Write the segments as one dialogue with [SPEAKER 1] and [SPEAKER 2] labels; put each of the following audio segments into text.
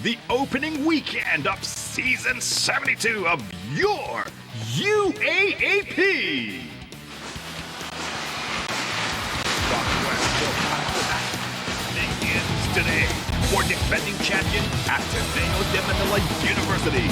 [SPEAKER 1] the opening weekend of Season 72 of your UAAP. Begins today for defending champion Ateneo de Manila University.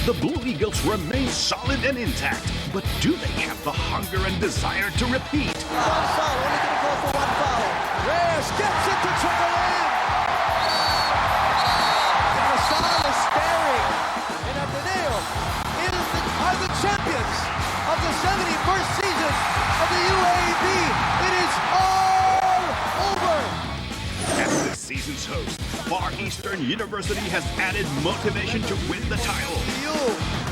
[SPEAKER 1] The Blue Eagles remain solid and intact, but do they have the hunger and desire to repeat?
[SPEAKER 2] One foul, only going to go for one foul. Reyes gets it to Cawaling. Lasal is staring, and Ateneo are the champions of the 71st season of the UAAP. It is all over.
[SPEAKER 1] As this season's host, Far Eastern University has added motivation to win the title.
[SPEAKER 2] You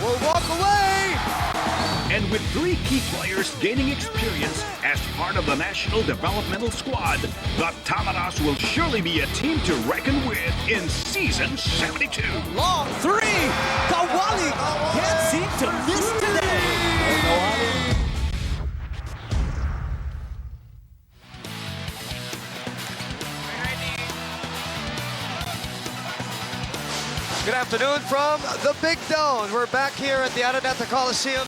[SPEAKER 2] will walk away.
[SPEAKER 1] And with 3 key players gaining experience as part of the National Developmental Squad, the Tamaraws will surely be a team to reckon with in Season 72.
[SPEAKER 2] Long 3. Cawaling can't seem to miss today. Good afternoon from the Big Dome. We're back here at the Ateneo Coliseum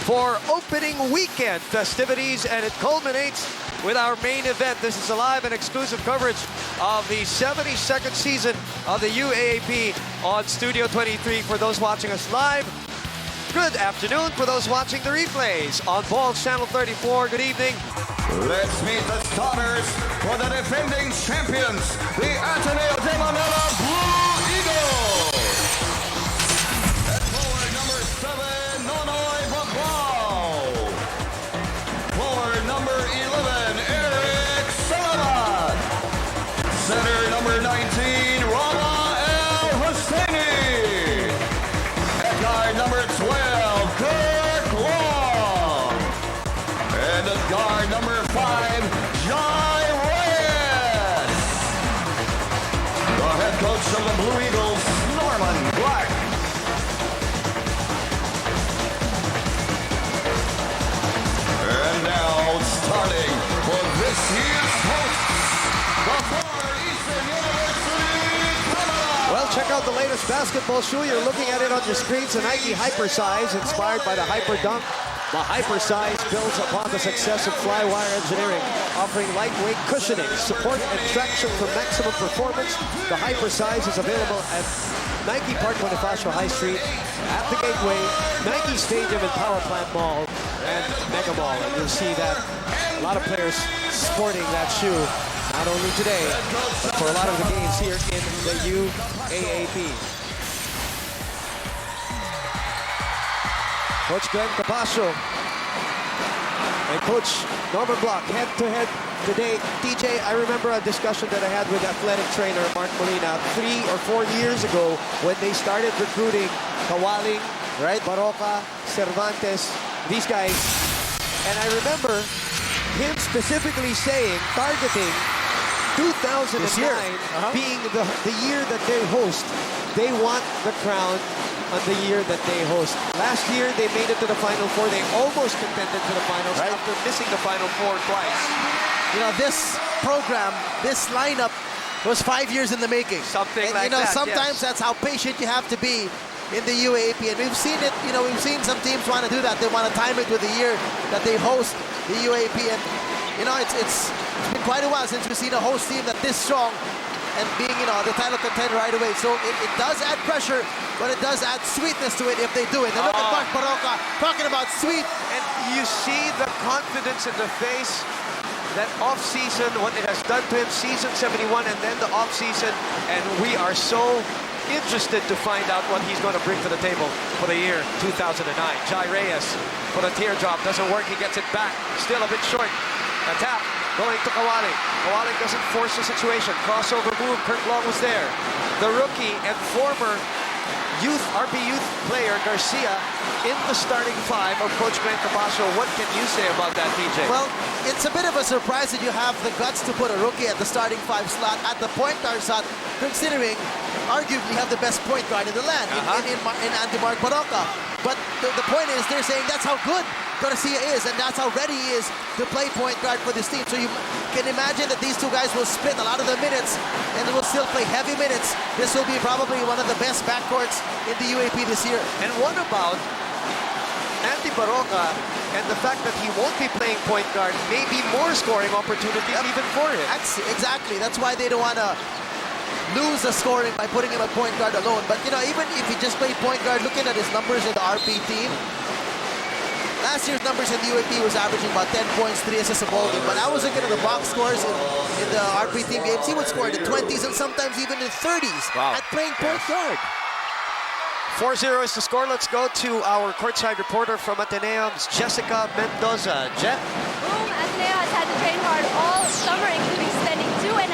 [SPEAKER 2] for opening weekend festivities, and it culminates with our main event. This is a live and exclusive coverage of the 72nd season of the UAAP on Studio 23 for those watching us live. Good afternoon for those watching the replays on Balls Channel 34. Good evening.
[SPEAKER 3] Let's meet the starters for the defending champions, the Ateneo de Manila Blue Eagles. At forward number 7, Nonoy Bagbao. Forward number 11, Eric Salamat. Center number 19, Rabeh Hussaini. At guard number 12, and at guard number 5, Reyes. The head coach of the Blue Eagles, Norman Black. And now starting for this year's host, the Far Eastern University Tamaraws.
[SPEAKER 2] Well, check out the latest basketball shoe. You're looking at it on your screens. A Nike Hypersize, inspired by the Hyper Dunk. The Hypersize builds upon the success of Flywire Engineering, offering lightweight cushioning, support, and traction for maximum performance. The Hypersize is available at Nike Park Bonifacio High Street, at the Gateway, Nike Stadium and Power Plant Mall, and Mega Mall. And you'll see that a lot of players sporting that shoe, not only today, but for a lot of the games here in the UAAP. Coach Glenn Capascio and Coach Norman Block head-to-head today. DJ, I remember a discussion that I had with athletic trainer Mark Molina 3 or 4 years ago when they started recruiting Cawaling, right? Barroca, Cervantes, these guys. And I remember him specifically saying, targeting 2009 being the year that they host. They want the crown on the year that they host. Last year, they made it to the Final Four. They almost contended to the finals after missing the Final Four twice.
[SPEAKER 4] You know, this program, this lineup was 5 years in the making.
[SPEAKER 2] Something
[SPEAKER 4] and,
[SPEAKER 2] like
[SPEAKER 4] you know,
[SPEAKER 2] that,
[SPEAKER 4] sometimes that's how patient you have to be in the UAAP. And we've seen it, you know, we've seen some teams want to do that. They want to time it with the year that they host the UAAP. And, you know, it's been quite a while since we've seen a host team that this strong and being, you know, the title contender right away. So it does add pressure, but it does add sweetness to it if they do it. And look at Mark Barroca talking about sweet.
[SPEAKER 2] And you see the confidence in the face, that off-season, what it has done to him, season 71, and then the off-season. And we are so interested to find out what he's going to bring to the table for the year 2009. Jai Reyes for the teardrop. Doesn't work. He gets it back. Still a bit short. A tap. Going to Cawaling. Cawaling doesn't force the situation. Crossover move. Kurt Long was there. The rookie and former RP youth player Garcia in the starting 5 of Coach Glenn Capascio. What can you say about that, DJ?
[SPEAKER 4] Well, it's a bit of a surprise that you have the guts to put a rookie at the starting 5 slot at the point guard slot, considering arguably you have the best point guard in the land in Mark Barroca. But the point is, they're saying that's how good Garcia is, and that's how ready he is to play point guard for this team. So you can imagine that these two guys will split a lot of the minutes and will still play heavy minutes. This will be probably one of the best backcourts in the UAP this year.
[SPEAKER 2] And what about Andy Barroca and the fact that he won't be playing point guard, maybe more scoring opportunities even for him?
[SPEAKER 4] Exactly. That's why they don't want to lose the scoring by putting him at point guard alone. But, you know, even if he just played point guard, looking at his numbers in the RP team, last year's numbers in the UAP was averaging about 10 points, 3 assists a ball game. But I was looking at the box scores in the RP team games. He would score in the 20s and sometimes even in the 30s at playing point guard.
[SPEAKER 2] 4-0 is the score. Let's go to our courtside reporter from Ateneo, Jessica Mendoza. Jet?
[SPEAKER 5] Boom, Ateneo has had to train hard all summer, including spending 2.5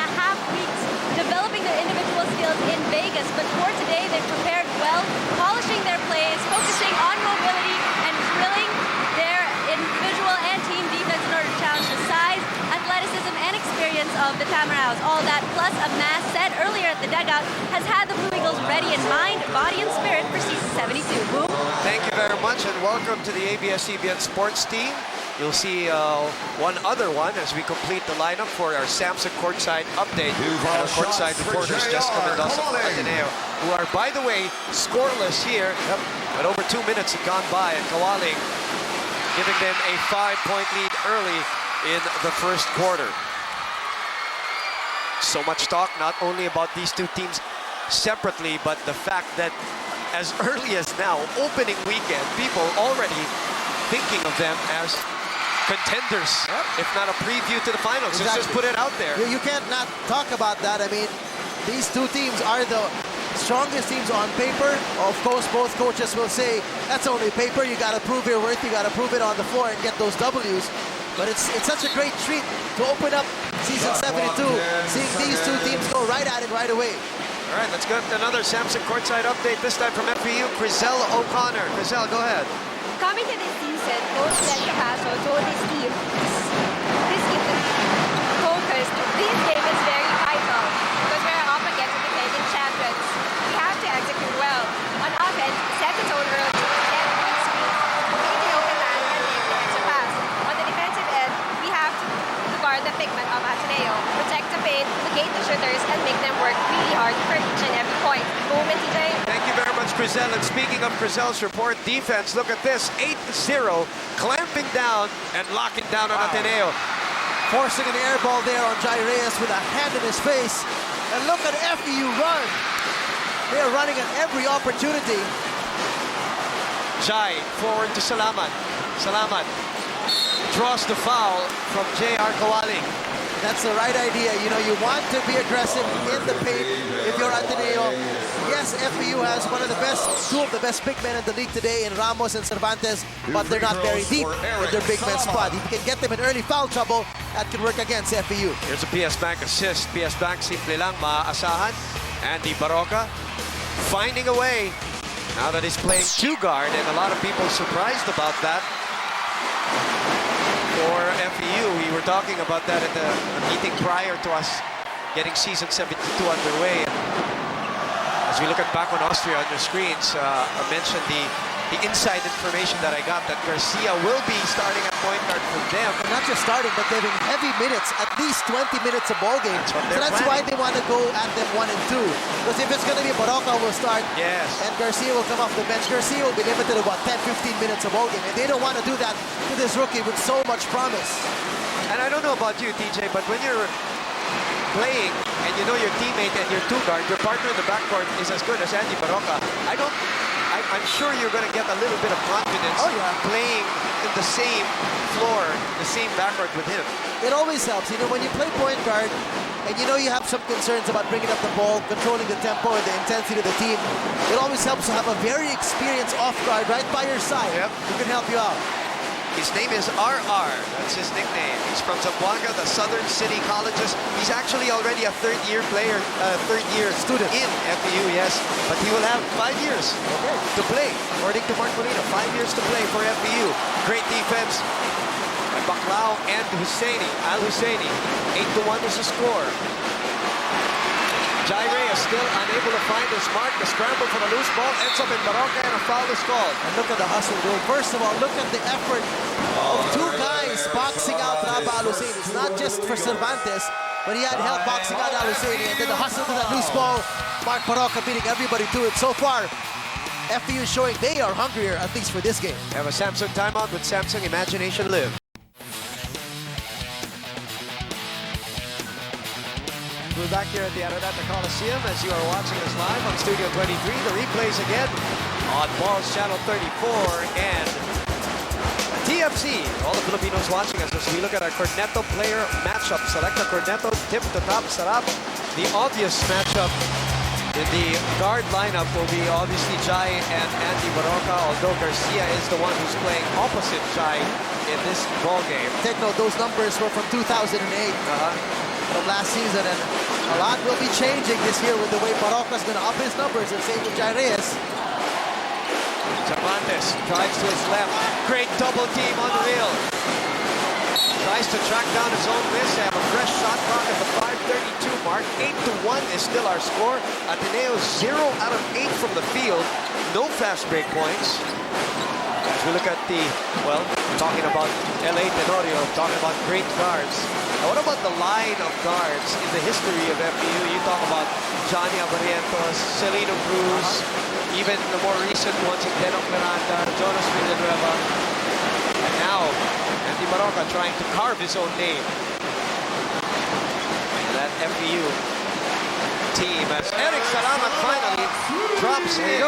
[SPEAKER 5] weeks developing their individual skills in Vegas. But for today, they've prepared well, polishing their plays, focusing on mobility, and drilling their individual and team defense in order to challenge the size, athleticism, and experience of the Tamaraws. All that, plus a mass set earlier at the dugout, has had the Blue Eagles ready in mind, body, and spirit for season 72. Boom.
[SPEAKER 2] Thank you very much, and welcome to the ABS-CBN sports team. You'll see one other one as we complete the lineup for our Samson courtside update. Our courtside reporters, Jessica Mendoza from Ateneo, who are, by the way, scoreless here. But over 2 minutes have gone by, and Cawaling giving them a 5-point lead early in the first quarter. So much talk not only about these two teams separately, but the fact that as early as now, opening weekend, people already thinking of them as contenders, if not a preview to the finals.
[SPEAKER 4] Exactly.
[SPEAKER 2] Let's just put it out there.
[SPEAKER 4] You can't not talk about that. I mean, these two teams are the strongest teams on paper. Of course, both coaches will say, that's only paper. You got to prove your worth. You got to prove it on the floor and get those W's. But it's such a great treat to open up season 72, seeing these two teams go right at it right away.
[SPEAKER 2] All right, let's go to another Samson courtside update, this time from FEU, Crisel O'Connor. Crisel, go ahead.
[SPEAKER 5] Coming to this season, Coach Len Capasso told his team to focus. This game is very vital because we're up against the defending champions. We have to execute well. On offense, set the tone early, get good speed, beat the open man, and make the extra pass. On the defensive end, we have to guard the pigment of Ateneo, protect the paint, locate the shooters, and make them work really hard for each and every point. Moment, TJ.
[SPEAKER 2] Thank you very much, Crisel. And speaking of Crisel's report, defense, look at this, 8-0, clamping down and locking down on Ateneo.
[SPEAKER 4] Forcing an air ball there on Reyes with a hand in his face. And look at FEU run. They're running at every opportunity.
[SPEAKER 2] Jai forward to Salamat. Salamat draws the foul from JR Cawaling.
[SPEAKER 4] That's the right idea. You know, you want to be aggressive in the paint if you're Ateneo. Yes, FEU has two of the best big men in the league today in Ramos and Cervantes, but they're not very deep in their big man spot. If you can get them in early foul trouble, that can work against FEU.
[SPEAKER 2] Here's a PS Bank assist. PS Bank simple lang maaasahan. Andy Barroca finding a way now that he's playing two guard, and a lot of people surprised about that. For FEU, we were talking about that at the meeting prior to us getting season 72 underway. And as we look at back on Austria on your screens, I mentioned the inside information that I got that Garcia will be starting at point guard for them.
[SPEAKER 4] And not just starting, but giving heavy minutes, at least 20 minutes a ball game.
[SPEAKER 2] So that's
[SPEAKER 4] why they want to go at them 1 and 2. Because if it's going to be Barroca will start, and Garcia will come off the bench, Garcia will be limited to about 10-15 minutes a ball game. And they don't want to do that to this rookie with so much promise.
[SPEAKER 2] And I don't know about you, TJ, but when you're playing and you know your teammate and your two guard, your partner in the backcourt is as good as Andy Barroca, I'm sure you're going to get a little bit of confidence playing in the same floor, the same backcourt with him.
[SPEAKER 4] It always helps. You know, when you play point guard and you know you have some concerns about bringing up the ball, controlling the tempo and the intensity of the team, it always helps to have a very experienced off guard right by your side who can help you out.
[SPEAKER 2] His name is RR. That's his nickname. He's from Zamboanga, the Southern City Colleges. He's actually already a third-year player, third-year student in FEU, yes. But he will have 5 years to play. According to Mark Barroca, 5 years to play for FEU. Great defense. And Baclao and Hussaini. Hussaini. 8-1 is the score. Jai Reyes still unable to find his mark. The scramble for the loose ball ends up in Barroca and a foul is called.
[SPEAKER 4] And look at the hustle, dude. First of all, look at the effort of two guys boxing out Rabeh Hussaini. It's not just for Cervantes, but he had help boxing out Hussaini. And then the hustle to that loose ball, Mark Barroca beating everybody to it. So far, FEU is showing they are hungrier, at least for this game.
[SPEAKER 2] We have a Samsung timeout with Samsung Imagination Live. We're back here at the Ateneo Coliseum as you are watching us live on Studio 23. The replays again on Balls Channel 34 and TFC. All the Filipinos watching us as we look at our Corneto player matchup. Select a Corneto, tip to top, sarap. The obvious matchup in the guard lineup will be obviously Jai and Andy Barroca, although Garcia is the one who's playing opposite Jai in this ball game.
[SPEAKER 4] Take note, those numbers were from 2008. From last season, and a lot will be changing this year with the way Barroca's going to up his numbers, and same with Reyes.
[SPEAKER 2] Cervantes drives to his left. Great double team on the reel. Tries to track down his own miss. They have a fresh shot clock at the 5:32 mark. 8-1 is still our score. Ateneo 0 out of 8 from the field. No fast break points. As we look at the, well, talking about LA Tenorio, talking about great guards. Now, what about the line of guards in the history of FEU? You talk about Johnny Abarrientos, Celino Cruz, even the more recent ones, Denok Miranda, Jonas Villanueva, and now Andy Barroca trying to carve his own name. And that FEU team as Eric Salamat finally drops in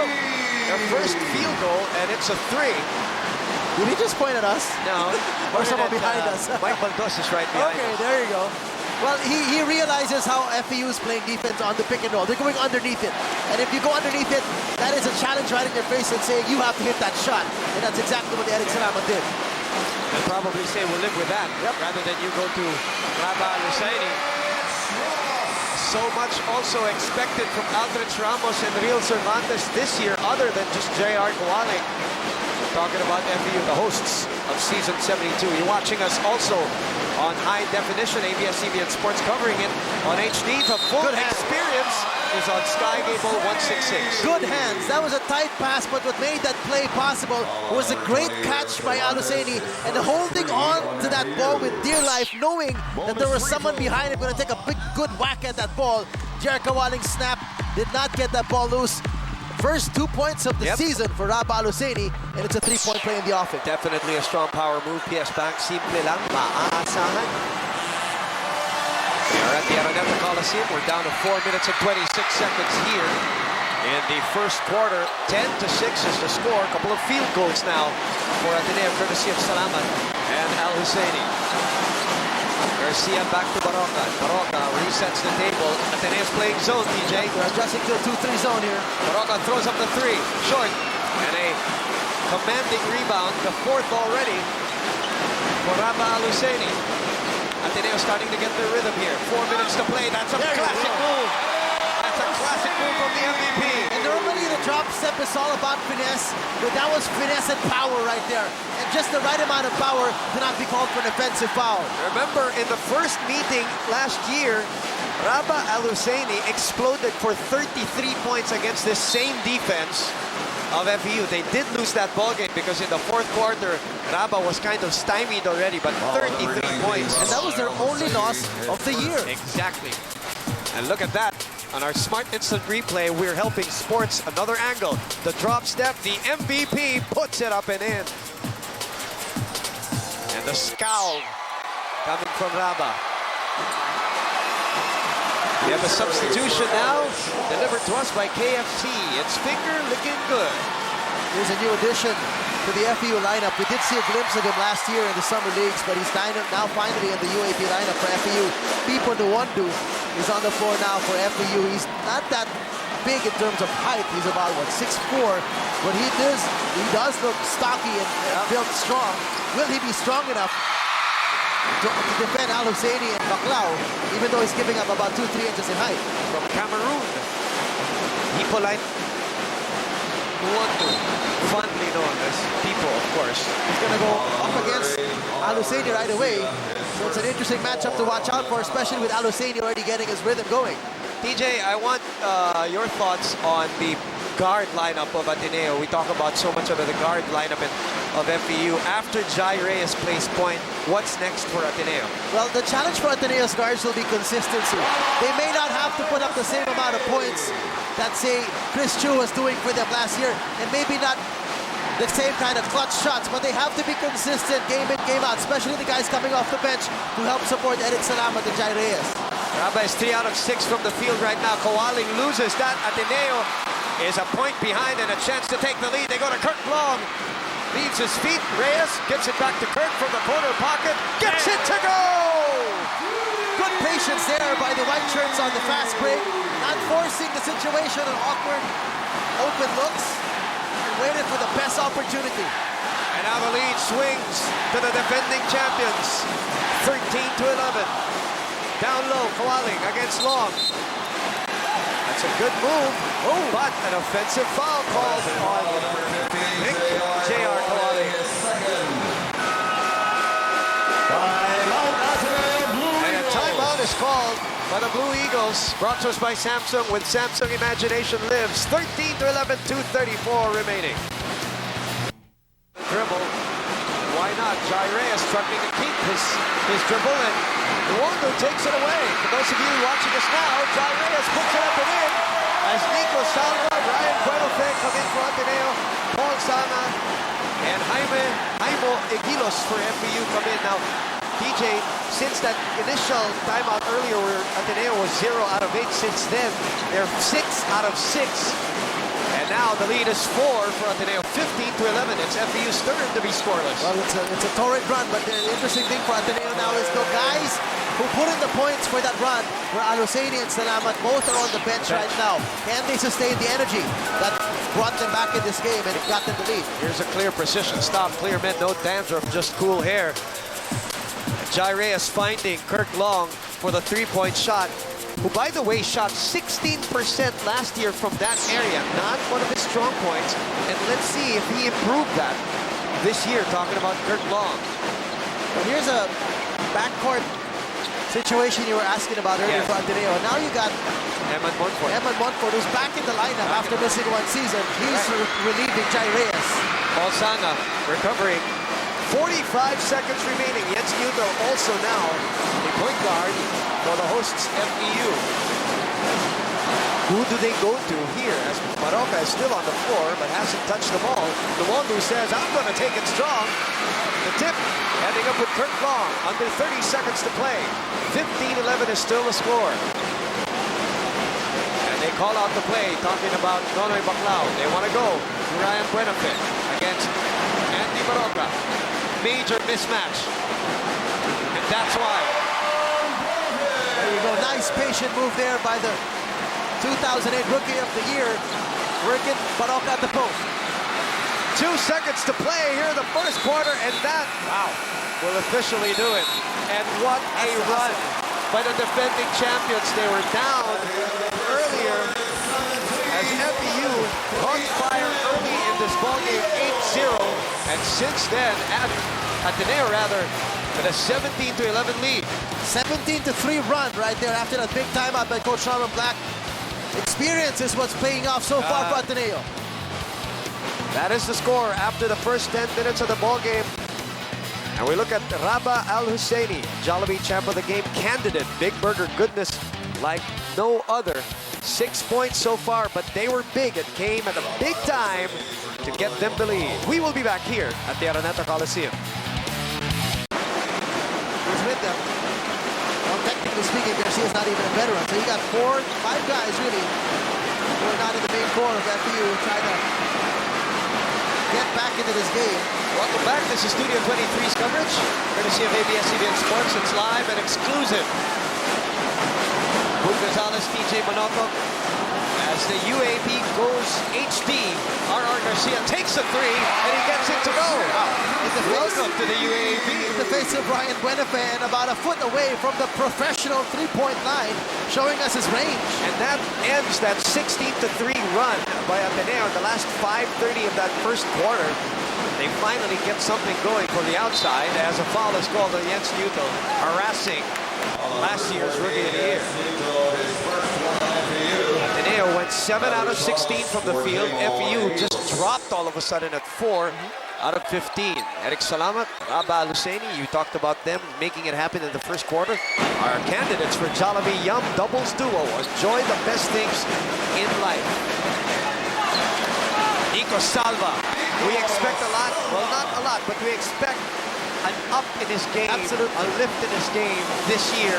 [SPEAKER 2] their first field goal, and it's a 3.
[SPEAKER 4] Did he just point at us?
[SPEAKER 2] No.
[SPEAKER 4] Or someone behind us?
[SPEAKER 2] Mike Baldos is right behind
[SPEAKER 4] Okay,
[SPEAKER 2] us.
[SPEAKER 4] there you go. Well, he realizes how FEU is playing defense on the pick and roll. They're going underneath it. And if you go underneath it, that is a challenge right in your face and saying you have to hit that shot. And that's exactly what Eric Salamat did.
[SPEAKER 2] They'll probably say we'll live with that, rather than you go to Rabeh Hussaini. So much also expected from Aldrech Ramos and Real Cervantes this year, other than just JR Cawaling. Talking about FEU, the hosts of Season 72. You're watching us also on high definition, ABS-CBN Sports covering it on HD. The full experience is on Sky Cable 166.
[SPEAKER 4] Good hands. That was a tight pass, but what made that play possible was a great catch by Hussaini and holding on to that ball with dear life, knowing that there was someone behind him going to take a big, good whack at that ball. JR Cawaling snap, did not get that ball loose. First 2 points of the season for Rabeh Hussaini, and it's a 3-point play in the offense.
[SPEAKER 2] Definitely a strong power move. PS Bank, simple lang, maaasahan. We are at the Ateneo Coliseum. We're down to 4 minutes and 26 seconds here in the first quarter. 10-6 is the score. A couple of field goals now for Ateneo, courtesy of Salamat and Hussaini. Garcia back to Barroca. Barroca resets the table. Ateneo's playing zone, TJ.
[SPEAKER 4] They're adjusting to a 2-3 zone here.
[SPEAKER 2] Barroca throws up the 3. Short. And a commanding rebound. The 4th already for Rabeh Hussaini. Ateneo starting to get their rhythm here. 4 minutes to play. That's a classic move. That's a classic move from the MVP.
[SPEAKER 4] And normally the drop step is all about finesse, but that was finesse and power right there. And just the right amount of power to not be called for an offensive foul.
[SPEAKER 2] Remember, in the first meeting last year, Rabeh Hussaini exploded for 33 points against this same defense of FEU. They did lose that ball game because in the 4th quarter, Rabeh was kind of stymied already, but 33 points.
[SPEAKER 4] And that was their only loss of the year.
[SPEAKER 2] Exactly. And look at that. On our Smart Instant Replay, we're helping sports another angle. The drop step, the MVP puts it up and in. And the scowl coming from Rabeh. We have a substitution now, delivered to us by KFC. It's finger looking good.
[SPEAKER 4] Here's a new addition to the FEU lineup. We did see a glimpse of him last year in the summer leagues, but he's now finally in the UAAP lineup for FEU. Pipo Nwandu is on the floor now for FEU. He's not that big in terms of height. He's about, what, 6'4", but he does look stocky and built strong. Will he be strong enough to defend Hussaini and Baclao, even though he's giving up about 2-3 inches in height?
[SPEAKER 2] From Cameroon, Hippolyte Nwandu, fondly known as Pipo, of course.
[SPEAKER 4] He's going to go up against Hussaini right away. So it's an interesting matchup to watch out for, especially with Hussaini already getting his rhythm going.
[SPEAKER 2] DJ, I want your thoughts on the guard lineup of Ateneo. We talk about so much about the guard lineup of FEU. After Reyes plays point, what's next for Ateneo?
[SPEAKER 4] Well, the challenge for Ateneo's guards will be consistency. They may not have to put up the same amount of points that, say, Chris Chu was doing for them last year, and maybe not the same kind of clutch shots, but they have to be consistent game in, game out, especially the guys coming off the bench to help support Eric Salamat and Reyes.
[SPEAKER 2] Rabeh is 3 out of 6 from the field right now. Cawaling loses that. Ateneo is a point behind and a chance to take the lead. They go to Kirk Long. Leaves his feet. Reyes gives it back to Kirk from the corner pocket. Gets it to go!
[SPEAKER 4] Good patience there by the white shirts on the fast break. Not forcing the situation on awkward open looks. Waited for the best opportunity.
[SPEAKER 2] And now the lead swings to the defending champions. 13-11. Down low, Cawaling against Long. That's a good move. Oh, but an offensive foul called on J.R. Cawaling. And a timeout is called by the Blue Eagles. Brought to us by Samsung. With Samsung, imagination lives. 13-11, 2:34 remaining. Dribble. Why not? Reyes struggling to keep his dribble, and Wando takes it away. For those of you watching us now, Reyes puts it up and in as Nico, Salva, Buenafe come in for Ateneo, Paul Sana, and Jaime Eguilos for FEU come in. Now, DJ, since that initial timeout earlier where Ateneo was 0 out of 8, since then, they're 6 out of 6. And now the lead is 4 for Ateneo, 15-11. It's FEU's turn to be scoreless.
[SPEAKER 4] Well, it's a torrid run, but the interesting thing for Ateneo now is the guys who put in the points for that run were Hussaini and Salamat. Both are on the bench right now. Can they sustain the energy that brought them back in this game and got them the lead?
[SPEAKER 2] Here's a clear precision stop. Clear mid, no dandruff, just cool hair. Reyes finding Kirk Long for the three-point shot, who, by the way, shot 16% last year from that area. Not one of his strong points. And let's see if he improved that this year, talking about Kirk Long.
[SPEAKER 4] Well, here's a backcourt situation you were asking about earlier for Ateneo. Now you got
[SPEAKER 2] Eman
[SPEAKER 4] Montfort, who's back in the lineup after missing one season. He's relieving Reyes.
[SPEAKER 2] Paul Sana recovering. 45 seconds remaining. Jens Nudo also now a point guard for the hosts FEU. Who do they go to here? As Barroca is still on the floor but hasn't touched the ball. The one who says, I'm going to take it strong. The tip ending up with Kirk Long. Under 30 seconds to play. 15-11 is still the score. And they call out the play, talking about Nonoy Baclao. They want to go to Ryan Buenafe against Andy Barroca. Major mismatch. And that's why.
[SPEAKER 4] There you go. Nice patient move there by the 2008 Rookie of the Year, working Barroca at the post.
[SPEAKER 2] 2 seconds to play here in the first quarter, and that, will officially do it. And what a run by the defending champions. They were down earlier as FEU caught fire early in this ballgame, 8-0. And since then, Ateneo with a 17-11 lead.
[SPEAKER 4] 17-3 run right there after that big timeout by Coach Norman Black. Experience is what's paying off so far for Ateneo.
[SPEAKER 2] That is the score after the first 10 minutes of the ball game. And we look at Rabeh Al-Hussaini, Jollibee Champ of the Game candidate. Big burger goodness like no other. 6 points so far, but they were big. It came at a big time to get them the lead. We will be back here at the Araneta Coliseum.
[SPEAKER 4] Who's with them? Well, technically speaking, Garcia is not even a veteran. So you got 5 guys really who are not in the main core of FEU trying to get back into this game.
[SPEAKER 2] Welcome back. This is Studio 23's coverage, courtesy of ABS-CBN Sports. It's live and exclusive. Boog Gonzalez, TJ Manoto. As the UAAP goes HD, RR Garcia takes a 3 and he gets it to go. Welcome to the UAAP.
[SPEAKER 4] In the face of Ryan Buenafe and about a foot away from the professional three-point line, showing us his range.
[SPEAKER 2] And that ends that 16-3 run by Ateneo in the last 5:30 of that first quarter. They finally get something going from the outside as a foul is called on Jens Nudo, harassing last year's Rookie of the Year. 7 out of 16 from the field. FEU just dropped all of a sudden at 4 out of 15. Eric Salamat, Rabeh, Hussaini, you talked about them making it happen in the first quarter. Our candidates for Jollibee Yum Doubles Duo. Enjoy the best things in life. Nico, Salva. We expect a lot. Well, not a lot, but we expect an up in his game, a lift in his game this year.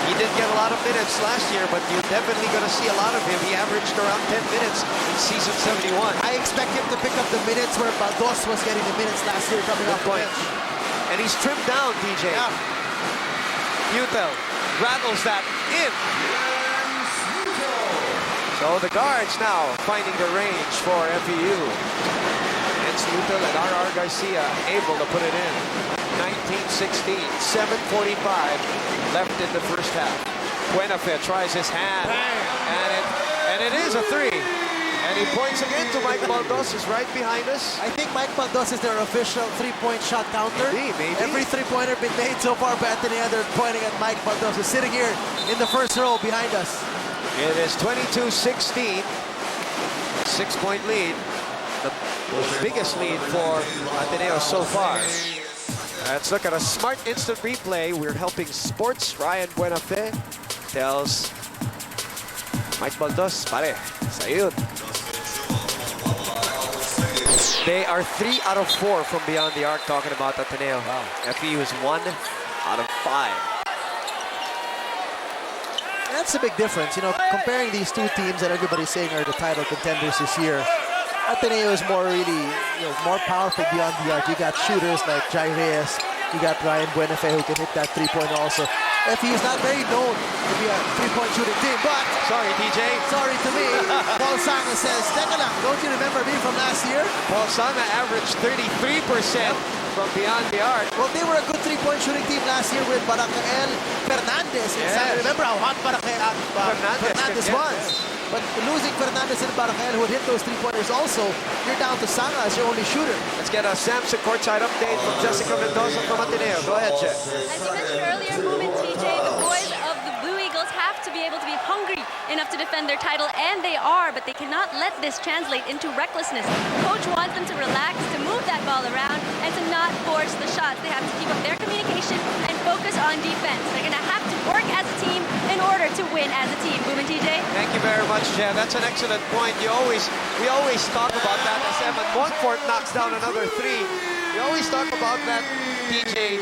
[SPEAKER 2] He didn't get a lot of minutes last year, but you're definitely going to see a lot of him. He averaged around 10 minutes in season 71.
[SPEAKER 4] I expect him to pick up the minutes where Baldos was getting the minutes last year coming off the bench.
[SPEAKER 2] And he's trimmed down, DJ.
[SPEAKER 4] Yeah.
[SPEAKER 2] Utel rattles that in. So the guards now finding the range for FEU. It's Utel and RR Garcia able to put it in. 19-16, 7:45 left in the first half. Buenafe tries his hand, and it is a 3. And he points again to Mike Baldos, is right behind us.
[SPEAKER 4] I think Mike Baldos is their official three-point shot counter.
[SPEAKER 2] Maybe.
[SPEAKER 4] Every three-pointer been made so far by Ateneo, they're pointing at Mike Baldos, who's sitting here in the first row behind us.
[SPEAKER 2] It is 22-16, 6-point lead. The biggest lead for Ateneo so far. Let's look at a smart instant replay. We're helping sports. Ryan Buenafe tells Mike Baldos, pare, sayun. They are 3 out of 4 from beyond the arc, talking about Ateneo. Wow. FEU is 1 out of 5.
[SPEAKER 4] That's a big difference, you know, comparing these two teams that everybody's saying are the title contenders this year. Ateneo is more really, more powerful beyond the arc. You got shooters like Reyes, you got Ryan Buenafe who can hit that three-point also. FEU is not very known to be a three-point shooting team, but...
[SPEAKER 2] Sorry, DJ.
[SPEAKER 4] Sorry to me. Paul Sanga says, teka lang, don't you remember me from last year?
[SPEAKER 2] Paul Sanga averaged 33% from beyond the arc.
[SPEAKER 4] Well, they were a good three-point shooting team last year with Barakael Fernandez.
[SPEAKER 2] Yes.
[SPEAKER 4] Remember how hot Fernandez was? But losing Fernandez and Barakael, who would hit those three-pointers also, you're down to Sanga as your only shooter.
[SPEAKER 2] Let's get a Samson courtside update from Jessica Mendoza from Ateneo. Go ahead, Jeff.
[SPEAKER 5] As you mentioned earlier, Movement TJ, the boys of the Blue Eagles have to be able to be hungry enough to defend their title, and they are, but they cannot let this translate into recklessness. Coach wants them to relax, to move that ball around, and to not force the shots. They have to keep up their communication and focus on defense. They're going to have to work as a team in order to win as a team. Movement TJ.
[SPEAKER 2] Thank you very much, Jeff. That's an excellent point. We always talk about that as Evan Montfort knocks down another 3. We always talk about that, DJ,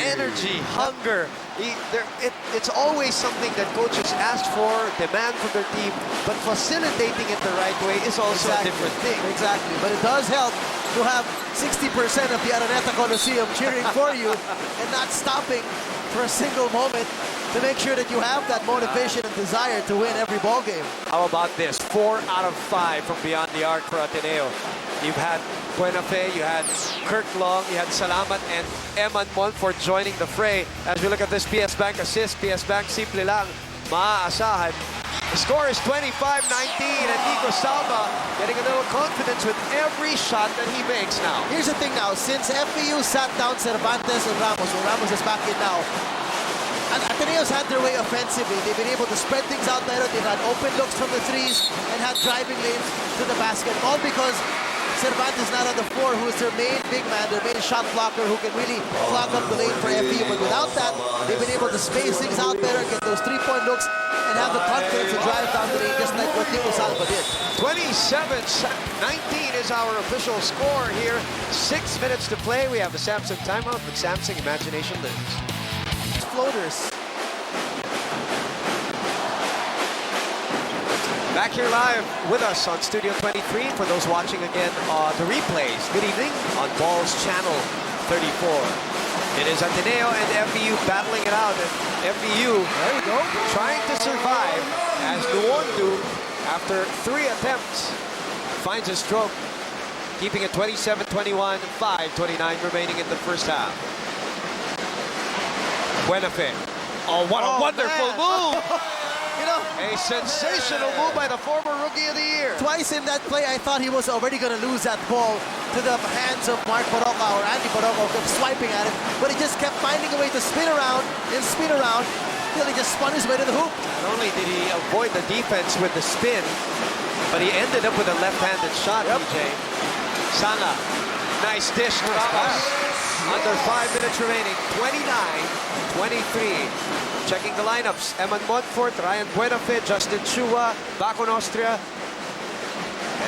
[SPEAKER 2] energy, hunger. It's always something that coaches ask for, demand from their team, but facilitating it the right way is also a different thing.
[SPEAKER 4] Exactly, but it does help to have 60% of the Araneta Coliseum cheering for you and not stopping for a single moment to make sure that you have that motivation and desire to win every ball game.
[SPEAKER 2] How about this? 4 out of 5 from beyond the arc for Ateneo. You've had Buenafe, you had Kirk Long, you had Salamat, and Eman Montfort joining the fray. As we look at this PS Bank assist, PS Bank simple lang, maaasahan. The score is 25-19, and Nico Salva getting a little confidence with every shot that he makes now.
[SPEAKER 4] Here's the thing now, since FEU sat down Cervantes and Ramos, well, Ramos is back in now, and Ateneo's had their way offensively. They've been able to spread things out better. They've had open looks from the threes and had driving lanes to the basket, all because Cervantes not on the floor, who is their main big man, their main shot blocker, who can really clog up the lane for FEU. But without that, they've been able to space things out better, get those three-point looks, and have the confidence to drive down the lane, just like what Nico Salva did.
[SPEAKER 2] 27-19 is our official score here. 6 minutes to play. We have the Samsung timeout, but Samsung imagination lives.
[SPEAKER 4] Floaters.
[SPEAKER 2] Back here live with us on Studio 23 for those watching again the replays. Good evening on Balls Channel 34. It is Ateneo and FEU battling it out, and FEU
[SPEAKER 4] There you go.
[SPEAKER 2] trying to survive as Nuwondu, after 3 attempts, finds a stroke, keeping it 27-21, 5:29 remaining in the first half. Buenafe. Oh, what a wonderful move!
[SPEAKER 4] You know,
[SPEAKER 2] A sensational move by the former Rookie of the Year.
[SPEAKER 4] twice in that play, I thought he was already going to lose that ball to the hands of Mark Barroca, or Andy Barroca, kept swiping at it, but he just kept finding a way to spin around until he just spun his way to the hoop.
[SPEAKER 2] Not only did he avoid the defense with the spin, But he ended up with a left-handed shot, DJ. Sanga, nice dish to Ramos. Under 5 minutes remaining, 29-23. Checking the lineups, Eman Montfort, Ryan Buenafe, Justin Chua, Bacon Austria,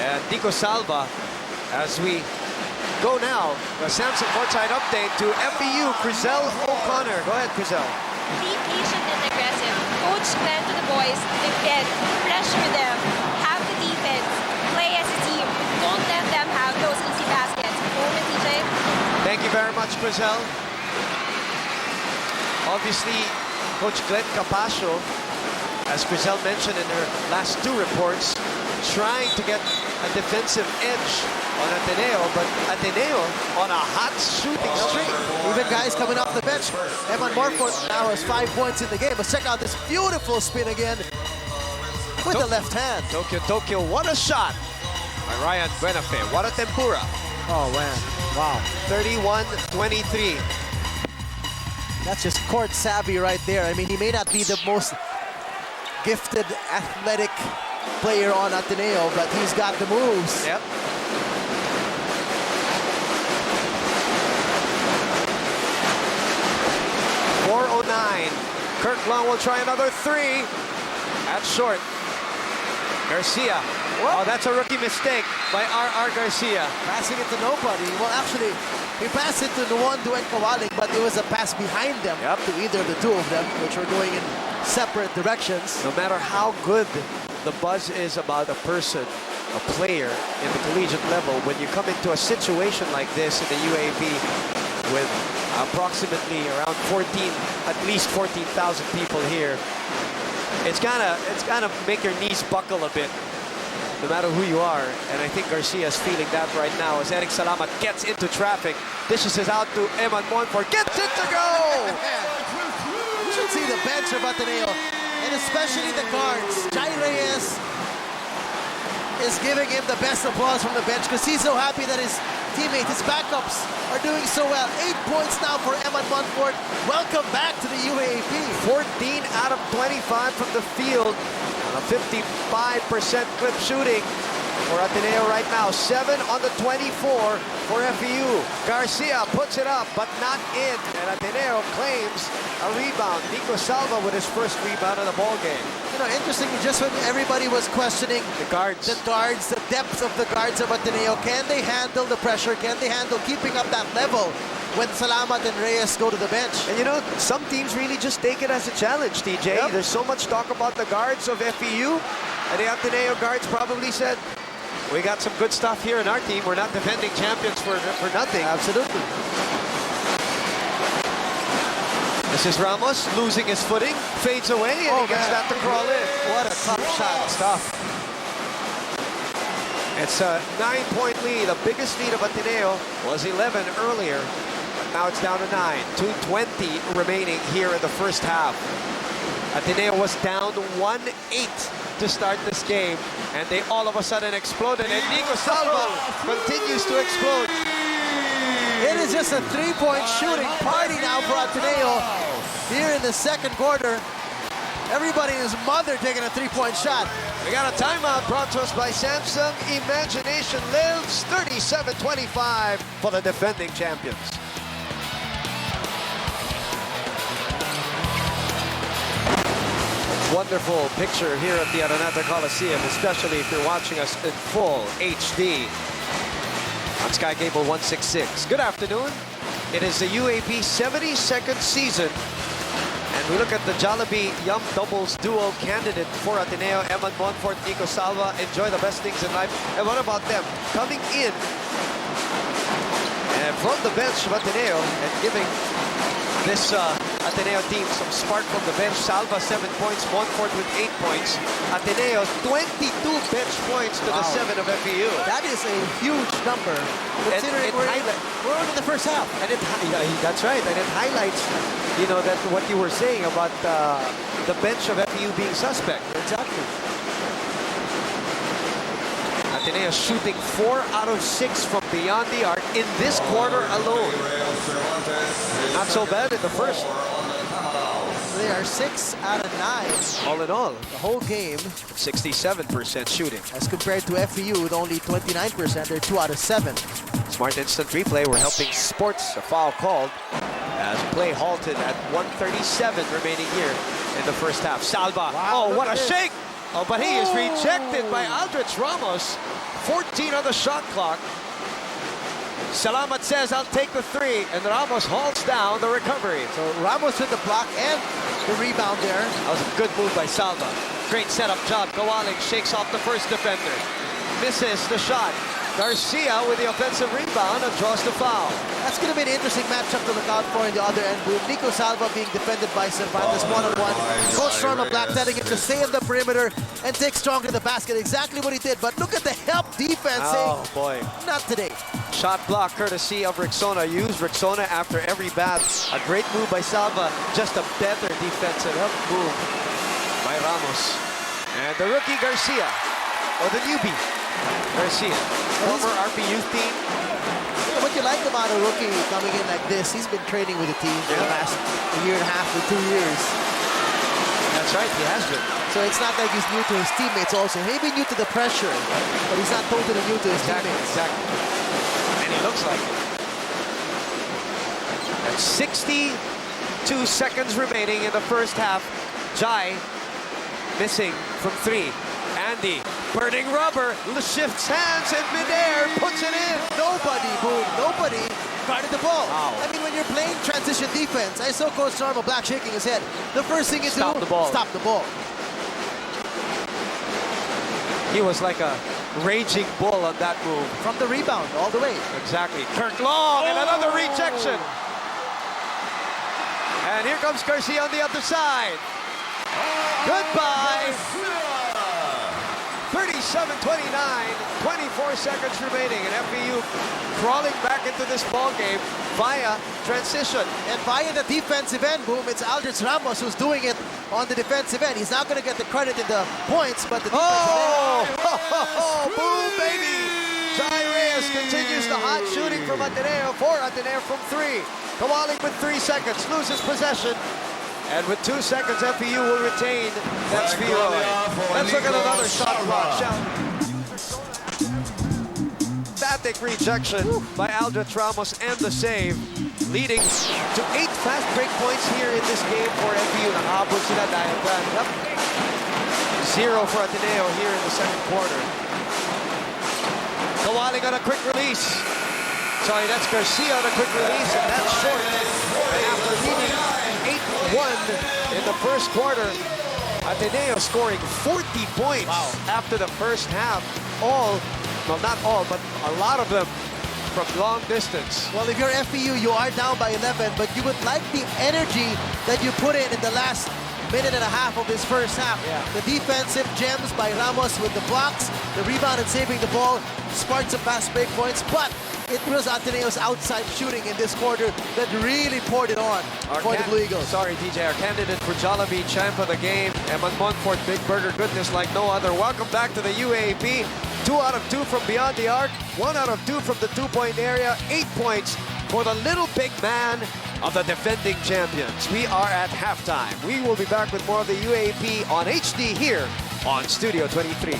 [SPEAKER 2] and Nico Salva. As we go now, the Samson courtside update to FEU, Crizel O'Connor. Go ahead, Crizel.
[SPEAKER 5] Be patient and aggressive. Coach led to the boys, defend, pressure them, have the defense, play as a team. Don't let them have those easy baskets. Over, TJ.
[SPEAKER 2] Thank you very much, Crizel. Obviously, Coach Glenn Capascio, as Crizel mentioned in her last 2 reports, trying to get a defensive edge on Ateneo, but Ateneo on a hot shooting streak.
[SPEAKER 4] Even guys coming off the bench. Eman Montfort now has 5 points in the game. But check out this beautiful spin again with the left hand.
[SPEAKER 2] Tokyo, what a shot by Ryan Buenafe. What a tempura.
[SPEAKER 4] Oh, man. Wow.
[SPEAKER 2] 31-23.
[SPEAKER 4] That's just court savvy right there. I mean, he may not be the most gifted, athletic player on Ateneo, but he's got the moves.
[SPEAKER 2] Yep. .409. Kirk Long will try another 3. That's short. Garcia. Oh, that's a rookie mistake by RR Garcia.
[SPEAKER 4] Passing it to nobody. Well, actually, he passed it to Nwondo and Cawaling, but it was a pass behind them to either of the 2 of them, which were going in separate directions.
[SPEAKER 2] No matter how good the buzz is about a person, a player in the collegiate level, when you come into a situation like this in the UAAP with approximately around at least 14,000 people here, it's gonna make your knees buckle a bit, no matter who you are. And I think Garcia is feeling that right now as Eric Salamat gets into traffic, dishes it out to Eman Montfort, gets it to go!
[SPEAKER 4] You should see the bench of Ateneo, and especially the guards. Reyes is giving him the best applause from the bench because he's so happy that his teammates, his backups, are doing so well. 8 points now for Eman Montfort. Welcome back to the UAAP.
[SPEAKER 2] 14 out of 25 from the field. A 55% clip shooting for Ateneo right now. 7 on the 24 for FEU. Garcia puts it up, but not in. And Ateneo claims a rebound. Nico Salva with his first rebound of the ball game.
[SPEAKER 4] You know, interestingly, just when everybody was questioning
[SPEAKER 2] the guards,
[SPEAKER 4] the depth of the guards of Ateneo, can they handle the pressure? Can they handle keeping up that level when Salamat and Reyes go to the bench?
[SPEAKER 2] And you know, some teams really just take it as a challenge, TJ.
[SPEAKER 4] Yep.
[SPEAKER 2] There's so much talk about the guards of FEU, and the Ateneo guards probably said, we got some good stuff here in our team. We're not defending champions for nothing.
[SPEAKER 4] Absolutely.
[SPEAKER 2] This is Ramos losing his footing, fades away, and he gets that to crawl in.
[SPEAKER 4] What a tough shot.
[SPEAKER 2] It's tough. It's a 9-point lead. The biggest lead of Ateneo was 11 earlier. But now it's down to 9. 2:20 remaining here in the first half. Ateneo was down 1-8 to start this game, and they all of a sudden exploded, and Nico Salva continues to explode.
[SPEAKER 4] It is just a 3-point shooting party now for Ateneo here in the second quarter. Everybody and his mother taking a 3-point shot.
[SPEAKER 2] We got a timeout brought to us by Samsung. Imagination lives. 37-25 for the defending champions. Wonderful picture here at the Araneta Coliseum, especially if you're watching us in full HD on Sky Cable 166. Good afternoon. It is the UAAP 72nd season, and we look at the Jollibee Yum Doubles duo candidate for Ateneo, Eman Montfort, Nico Salva. Enjoy the best things in life. And what about them coming in and from the bench of Ateneo and giving this Ateneo team some spark from the bench? Salva 7 points, Montfort with 8 points. Ateneo 22 bench points to the 7 of FEU.
[SPEAKER 4] That is a huge number, considering we're into the first half.
[SPEAKER 2] And that's right, and it highlights, you know, that what you were saying about the bench of FEU being suspect.
[SPEAKER 4] Exactly.
[SPEAKER 2] Ateneo shooting 4 out of 6 from beyond the arc in this quarter alone. Not so bad in the first.
[SPEAKER 4] They are 6 out of 9.
[SPEAKER 2] All in all,
[SPEAKER 4] The whole game,
[SPEAKER 2] 67% shooting.
[SPEAKER 4] as compared to FEU with only 29%, they're 2 out of 7.
[SPEAKER 2] Smart instant replay. We're helping Sports. A foul called as play halted at 1:37 remaining here in the first half. Salva.
[SPEAKER 4] Wow,
[SPEAKER 2] Oh, what a
[SPEAKER 4] look at
[SPEAKER 2] shake! Oh, but he is rejected by Aldrech Ramos. 14 on the shot clock. Salamat says, I'll take the 3, and Ramos hauls down the recovery.
[SPEAKER 4] So Ramos with the block and the rebound there.
[SPEAKER 2] That was a good move by Salva. Great setup job. Cawaling shakes off the first defender. Misses the shot. Garcia with the offensive rebound and draws the foul.
[SPEAKER 4] That's going to be an interesting matchup to look out for in the other end. With Nico Salva being defended by Cervantes one-on-one. Coach Ronald Black telling him to stay in the perimeter and take strong to the basket. Exactly what he did. But look at the help defense.
[SPEAKER 2] Oh, boy.
[SPEAKER 4] Not today.
[SPEAKER 2] Shot block courtesy of Rexona. Use Rexona after every bat. A great move by Salva. Just a better defensive help move by Ramos. And the rookie Garcia, or the newbie Garcia, former RP youth team.
[SPEAKER 4] What you like about a rookie coming in like this, he's been training with the team for the last year and a half to 2 years.
[SPEAKER 2] That's right, he has been.
[SPEAKER 4] So it's not like he's new to his teammates also. He may be new to the pressure, but he's not totally new to his teammates.
[SPEAKER 2] Exactly. And he looks like it. And 62 seconds remaining in the first half. Jai missing from 3. Andy, burning rubber, shifts hands in midair, puts it in.
[SPEAKER 4] Nobody guarded the ball.
[SPEAKER 2] Wow.
[SPEAKER 4] I mean, when you're playing transition defense, I saw Coach Ronald Black shaking his head. The first thing you do,
[SPEAKER 2] Stop the ball.
[SPEAKER 4] Stop the ball.
[SPEAKER 2] He was like a raging bull on that move.
[SPEAKER 4] From the rebound, all the way.
[SPEAKER 2] Exactly. Kirk Long and another rejection. And here comes Garcia on the other side. Goodbye. 37-29, 24 seconds remaining, and FEU crawling back into this ball game via transition.
[SPEAKER 4] And via the defensive end, boom, it's Aldrech Ramos who's doing it on the defensive end. He's not going to get the credit in the points, but the defensive
[SPEAKER 2] end. Boom, baby! Jai Reyes continues the hot shooting from Ateneo, for Ateneo from 3. Cawaling with 3 seconds, loses possession. And with 2 seconds, FEU will retain that spheroid. Let's look at another shot clock. Emphatic rejection by Aldrech Ramos and the save, leading to 8 fast break points here in this game for FEU. Nakahabol sila dahil dyan. Yep. 0 for Ateneo here in the second quarter. Cawaling on a quick release. Sorry, that's Garcia on a quick release, and that's short. And after leading 8-1 in the first quarter, Ateneo scoring 40 points after the first half. Well, not all, but a lot of them from long distance.
[SPEAKER 4] Well, if you're FEU, you are down by 11, but you would like the energy that you put in the last minute and a half of this first half.
[SPEAKER 2] Yeah.
[SPEAKER 4] The defensive gems by Ramos with the blocks, the rebound and saving the ball, sparked some fast break points, but it was Ateneo's outside shooting in this quarter that really poured it on for the Blue Eagles.
[SPEAKER 2] Sorry, DJ, our candidate for Jollibee champ of the game, Eman Montfort, big burger goodness like no other. Welcome back to the UAAP. 2 out of 2 from beyond the arc, 1 out of 2 from the 2-point area, 8 points for the little big man of the defending champions. We are at halftime. We will be back with more of the UAAP on HD here on Studio 23.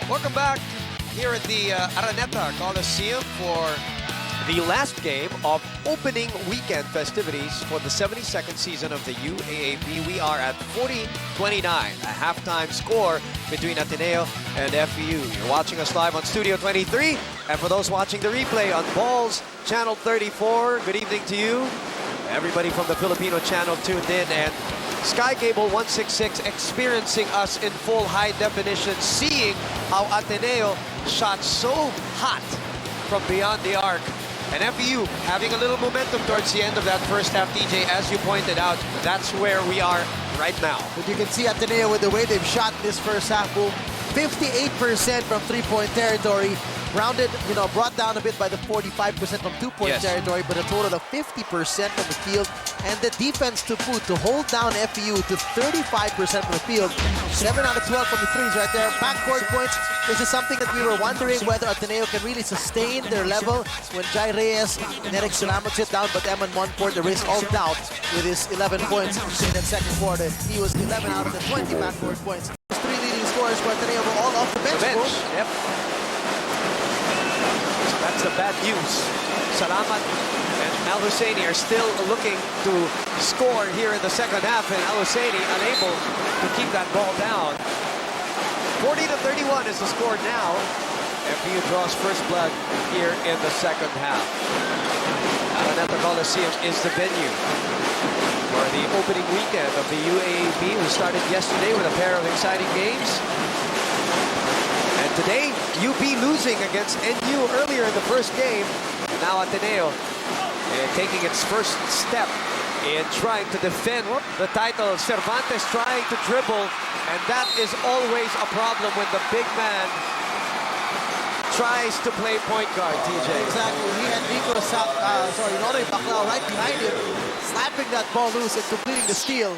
[SPEAKER 2] Welcome back here at the Araneta Coliseum for the last game of opening weekend festivities for the 72nd season of the UAAP. We are at 40-29, a halftime score between Ateneo and FEU. You're watching us live on Studio 23, and for those watching the replay on Balls Channel 34, good evening to you. Everybody from the Filipino channel tuned in, and Sky Cable 166 experiencing us in full high definition, seeing how Ateneo shot so hot from beyond the arc. And FEU having a little momentum towards the end of that first half, DJ, as you pointed out, that's where we are right now.
[SPEAKER 4] But you can see Ateneo with the way they've shot this first half, 58% from three-point territory. Rounded, brought down a bit by the 45% from two-point territory, but a total of 50% from the field. And the defense to boot, to hold down FEU to 35% from the field. 7 out of 12 from the threes right there. Backcourt points. This is something that we were wondering whether Ateneo can really sustain their level when Reyes and RR Salamat sit down, but Eman Monfort erased all doubt with his 11 points in that second quarter. He was 11 out of the 20 backcourt points. Three leading scorers for Ateneo were all off the bench.
[SPEAKER 2] Yep. That's the bad news. Salamat and Hussaini are still looking to score here in the second half, and Hussaini unable to keep that ball down. 40-31 is the score now. FEU draws first blood here in the second half. Araneta Coliseum is the venue for the opening weekend of the UAAP, who started yesterday with a pair of exciting games. And today, UP losing against NU earlier in the first game. Now Ateneo taking its first step in trying to defend the title. Cervantes trying to dribble, and that is always a problem when the big man tries to play point guard, TJ.
[SPEAKER 4] Exactly. He had Nico, Nonoy Baclao right behind him, slapping that ball loose and completing the steal.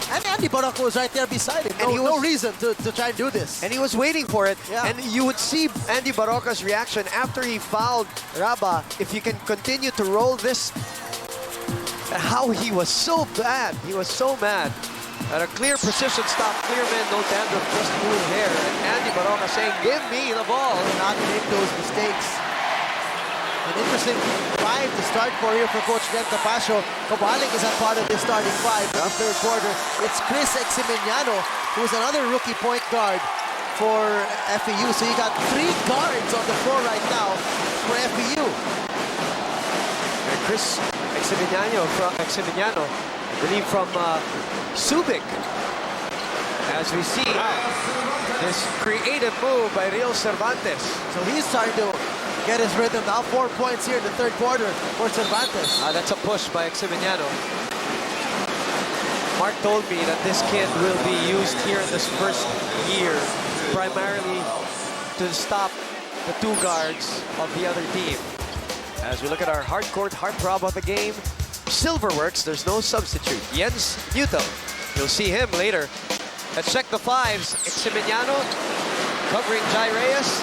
[SPEAKER 4] And Andy Barroca was right there beside him. And no reason to try and do this.
[SPEAKER 2] And he was waiting for it.
[SPEAKER 4] Yeah.
[SPEAKER 2] And you would see Andy Barroca's reaction after he fouled Rabeh. If you can continue to roll this, how he was so bad. He was so mad. At a clear precision stop, clear man, no dandruff, just move hair. And Andy Barroca saying, give me the ball.
[SPEAKER 4] Not make those mistakes. An interesting five to start for here for Coach Jen Capasio. Cawaling is a part of the starting five in the third quarter. It's Chris Eximiniano, who's another rookie point guard for FEU. So you got three guards on the floor right now for FEU.
[SPEAKER 2] And Chris Eximiniano, I believe from Subic. As we see this creative move by Real Cervantes.
[SPEAKER 4] So he's starting to get his rhythm now. 4 points here in the third quarter for Cervantes.
[SPEAKER 2] That's a push by Eximiniano. Mark told me that this kid will be used here in this first year primarily to stop the two guards of the other team. As we look at our hardcourt heartthrob of the game, Silverworks, there's no substitute. Jens Newton, you'll see him later. Let's check the fives. Eximiniano covering Reyes,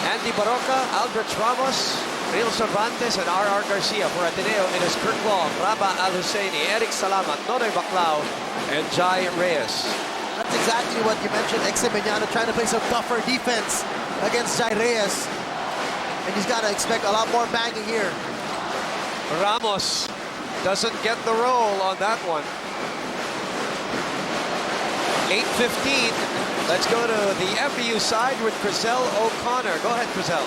[SPEAKER 2] Andy Barroca, Aldrech Ramos, Real Cervantes, and RR Garcia. For Ateneo, it is Kirk Long, Rabeh Hussaini, Eric Salamat, Nonoy Baclao, and Reyes.
[SPEAKER 4] That's exactly what you mentioned. Eximiniano trying to play some tougher defense against Reyes. And he's got to expect a lot more banging here.
[SPEAKER 2] Ramos doesn't get the roll on that one. 8:15. Let's go to the FEU side with Chriselle O'Connor. Go ahead, Chriselle.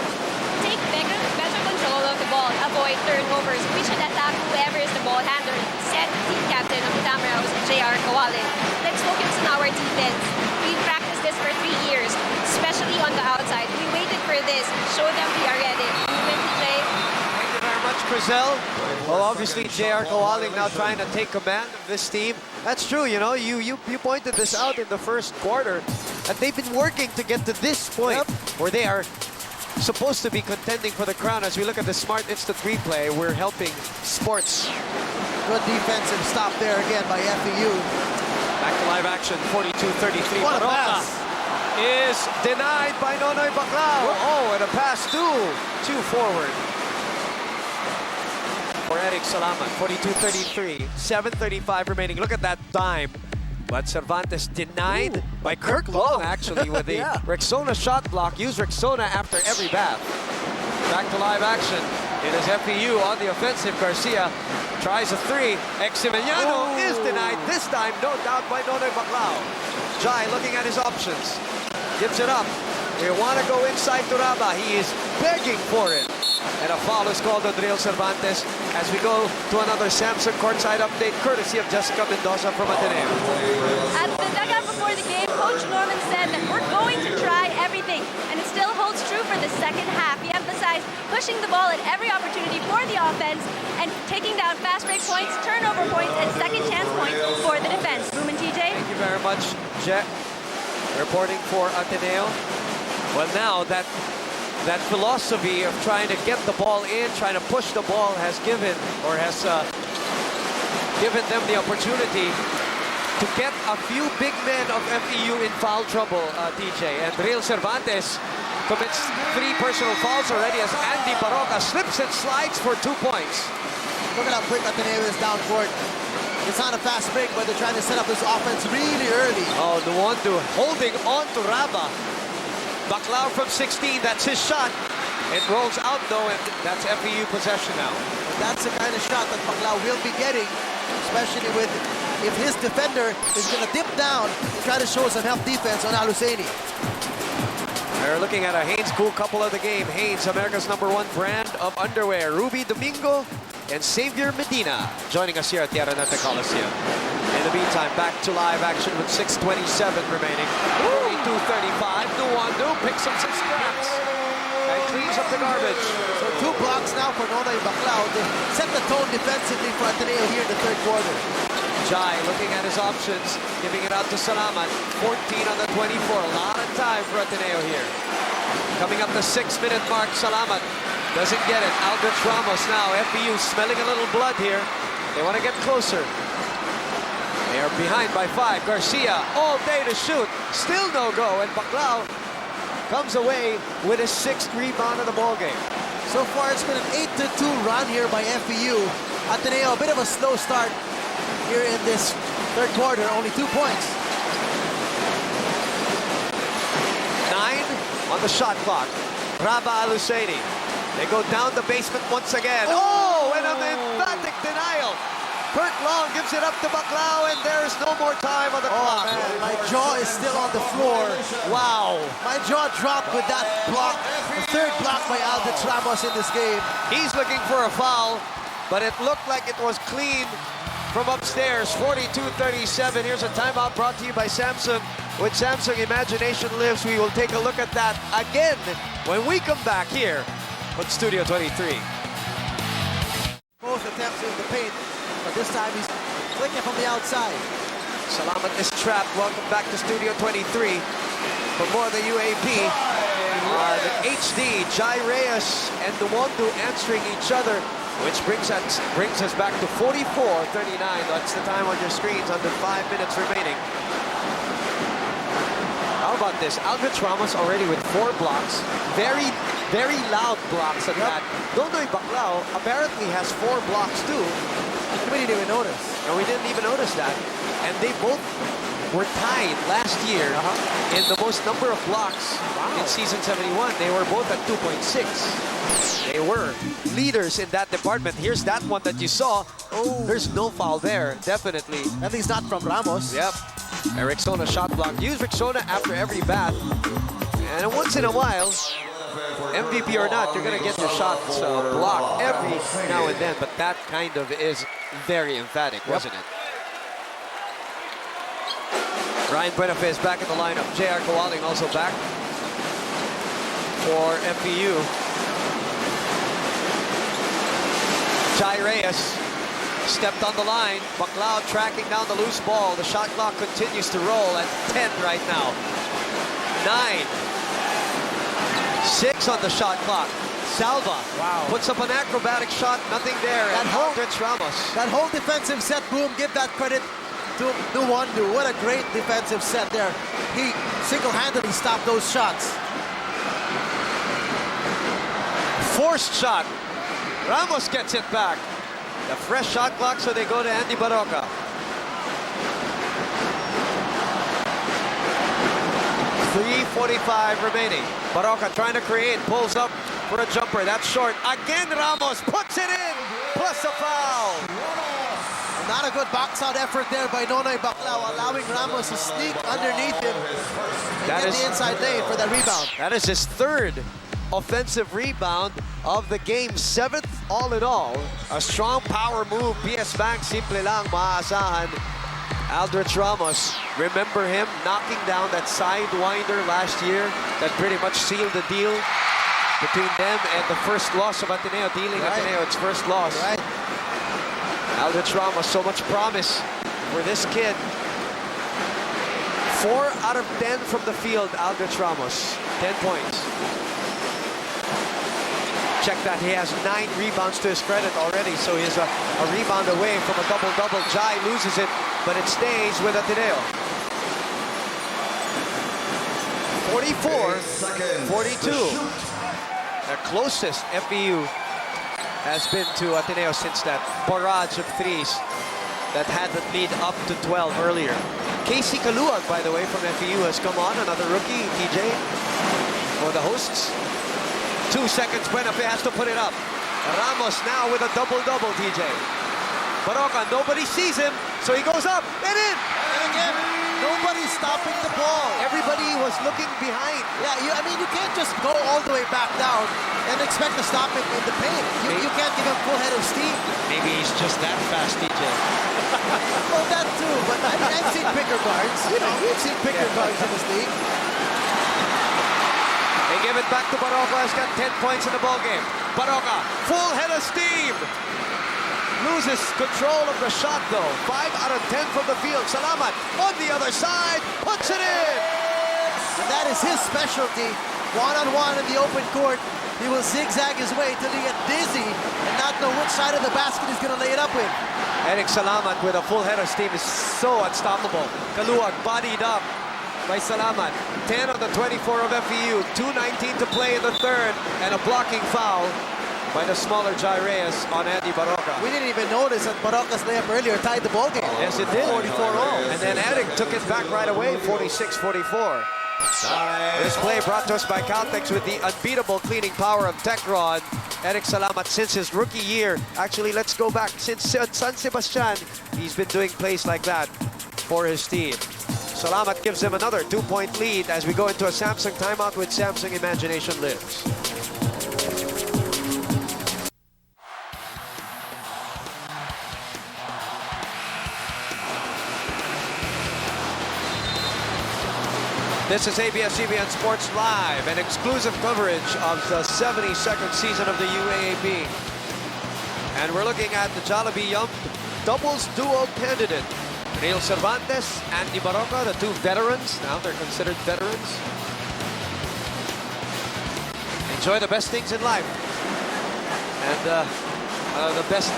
[SPEAKER 5] Take better control of the ball, avoid turnovers. We should attack whoever is the ball handler, said team captain of the Tamaraws, JR Cawaling. Let's focus on our defense. We've practiced this for 3 years, especially on the outside. We waited for this. Show them we are ready.
[SPEAKER 2] Thank you very much, Chriselle. Well, obviously, JR Cawaling now trying to take command of this team. That's true, you pointed this out in the first quarter, that they've been working to get to this point where they are supposed to be contending for the crown. As we look at the smart instant replay, we're helping sports.
[SPEAKER 4] Good defensive stop there again by FEU.
[SPEAKER 2] Back to live action, 42-33.
[SPEAKER 4] What a pass.
[SPEAKER 2] Is denied by Nonoy Baclao. Oh, and a pass two forward. For Eric Salamat, 42-33, 7:35 remaining. Look at that dime But Cervantes denied by Kirk Long, actually, with the Rexona shot block. Use Rexona after every bath. Back to live action. It is FEU on the offensive. Garcia tries a three. Eximiliano is denied. This time, no doubt, by Nonoy Baclao. Jai looking at his options. Gives it up. We want to go inside to Rabeh. He is begging for it. And a foul is called on Real Cervantes as we go to another Samsung courtside update courtesy of Jessica Mendoza from Ateneo.
[SPEAKER 5] At the dugout before the game, Coach Norman said that we're going to try everything, and it still holds true for the second half. He emphasized pushing the ball at every opportunity for the offense and taking down fast break points, turnover points, and second chance points for the defense. Boom and TJ.
[SPEAKER 2] Thank you very much, Jet. Reporting for Ateneo. Well, now that philosophy of trying to get the ball in, trying to push the ball has given them the opportunity to get a few big men of FEU in foul trouble, DJ. And Real Cervantes commits 3 personal fouls already as Andy Barroca slips and slides for 2 points.
[SPEAKER 4] Look at how quick Ateneo is down court. It's not a fast break, but they're trying to set up this offense really early.
[SPEAKER 2] Oh, Nuwando holding on to Rabeh. Baclao from 16, that's his shot. It rolls out though, and that's FEU possession now.
[SPEAKER 4] And that's the kind of shot that Baclao will be getting, especially with if his defender is going to dip down and try to show some help defense on Hussaini.
[SPEAKER 2] We're looking at a Hanes cool couple of the game. Hanes, America's #1 brand of underwear. Ruby Domingo and Xavier Medina joining us here at the Araneta Coliseum. In the meantime, back to live action with 6:27 remaining. 42-35. Nuwando picks up some scraps and cleans up the garbage.
[SPEAKER 4] So 2 blocks now for Nonoy Baclao to set the tone defensively for Ateneo here in the third quarter.
[SPEAKER 2] Jai looking at his options, giving it out to Salamat. 14 on the 24. A lot of time for Ateneo here. Coming up the 6-minute mark, Salamat doesn't get it. Aldrech Ramos now. FEU smelling a little blood here. They want to get closer. They are behind by 5. Garcia all day to shoot. Still no go. And Baclao comes away with his 6th rebound of the ballgame.
[SPEAKER 4] So far, it's been an 8-2 run here by FEU. Ateneo, a bit of a slow start here in this third quarter. Only 2 points.
[SPEAKER 2] 9 on the shot clock. Rabeh Hussaini. They go down the basement once again. Oh, and an emphatic denial. Kirk Long gives it up to Baclao, and there's no more time on the clock.
[SPEAKER 4] Man, my jaw is still on the floor.
[SPEAKER 2] Wow.
[SPEAKER 4] My jaw dropped with that block. The third block by Aldrech Ramos in this game.
[SPEAKER 2] He's looking for a foul, but it looked like it was clean from upstairs. 42-37. Here's a timeout brought to you by Samsung. With Samsung, imagination lives. We will take a look at that again when we come back here on Studio 23.
[SPEAKER 4] Both attempts in the paint, but this time he's flicking from the outside.
[SPEAKER 2] Salamat is trapped. Welcome back to Studio 23 for more of the UAAP. The HD, Jai Reyes and Nuwando answering each other, which brings us back to 44-39. That's the time on your screens, under 5 minutes remaining. How about this? Aldrech Ramos already with 4 blocks. Very, very loud blocks at that. Nonoy Baclao apparently has 4 blocks too.
[SPEAKER 4] We didn't even notice.
[SPEAKER 2] And we didn't even notice that. And they both were tied last year in the most number of blocks in season 71. They were both at 2.6. They were leaders in that department. Here's that one that you saw. Oh, there's no foul there, definitely.
[SPEAKER 4] At least not from Ramos.
[SPEAKER 2] Yep. Rexona shot block. Use Rexona after every bath. And once in a while, MVP or not, you're going to get your shots blocked every now and then. But that kind of is very emphatic, wasn't it? Ryan Buenafe is back in the lineup. JR Cawaling also back for FEU. Jai Reyes stepped on the line. Baclao tracking down the loose ball. The shot clock continues to roll at 10 right now. 9. 6 on the shot clock. Salva puts up an acrobatic shot. Nothing there. And Aldrech Ramos.
[SPEAKER 4] That whole defensive set, Boom, give that credit to Nuwando. What a great defensive set there. He single-handedly stopped those shots.
[SPEAKER 2] Forced shot. Ramos gets it back. The fresh shot clock, so they go to Andy Barroca. 2:45 remaining. Barroca trying to create, pulls up for a jumper. That's short. Again, Ramos puts it in, plus a foul.
[SPEAKER 4] Not a good box-out effort there by Nonoy Baclao, allowing Ramos to sneak underneath him and get the inside lane for the rebound.
[SPEAKER 2] That is his third offensive rebound of the game, 7th all in all. A strong power move. PS Bank, simple lang, maaasahan. Aldrech Ramos, remember him knocking down that sidewinder last year that pretty much sealed the deal between them and the first loss of Ateneo, dealing Ateneo its first loss.
[SPEAKER 4] Right.
[SPEAKER 2] Aldrech Ramos, so much promise for this kid. 4 out of 10 from the field, Aldrech Ramos, 10 points. Check that, he has 9 rebounds to his credit already, so he's a rebound away from a double-double. Jai loses it, but it stays with Ateneo. 44-42. The closest FEU has been to Ateneo since that barrage of threes that had the lead up to 12 earlier. Casey Kaluag, by the way, from FEU has come on, another rookie, TJ, for the hosts. 2 seconds, Buenafe has to put it up. Ramos now with a double-double, TJ. Barroca, nobody sees him, so he goes up and in.
[SPEAKER 4] And again, nobody's stopping the ball.
[SPEAKER 2] Everybody was looking behind.
[SPEAKER 4] Yeah, I mean, you can't just go all the way back down and expect to stop him in the paint. You can't give him full head of steam.
[SPEAKER 2] Maybe he's just that fast, TJ.
[SPEAKER 4] Well, that too, but I mean, I've seen picker guards. You know, we've seen picker guards in this league.
[SPEAKER 2] They give it back to Barroca, has got 10 points in the ballgame. Barroca, full head of steam. Loses control of the shot though. 5 out of 10 from the field. Salamat on the other side, puts it in.
[SPEAKER 4] And that is his specialty. One-on-one in the open court. He will zigzag his way till he gets dizzy and not know which side of the basket he's going to lay it up with.
[SPEAKER 2] Eric Salamat with a full head of steam is so unstoppable. Kaluag bodied up by Salamat. 10 on the 24 of FEU. 2:19 to play in the third. And a blocking foul by the smaller Jai Reyes on Andy Barroca.
[SPEAKER 4] We didn't even notice that Barroca's layup earlier tied the ball game.
[SPEAKER 2] Yes, it did. 44 all. And then Eric took it back right away, 46-44. This play brought to us by Caltex with the unbeatable cleaning power of Tecron. Eric Salamat, since his rookie year, actually, let's go back, since San Sebastian, he's been doing plays like that for his team. Salamat gives him another 2-point lead as we go into a Samsung timeout with Samsung Imagination Lives. This is ABS-CBN Sports Live, an exclusive coverage of the 72nd season of the UAAP. And we're looking at the Jollibee Yum doubles duo candidate. Neil Cervantes, Andy Barroca, the 2 veterans. Now they're considered veterans. Enjoy the best things in life. And the best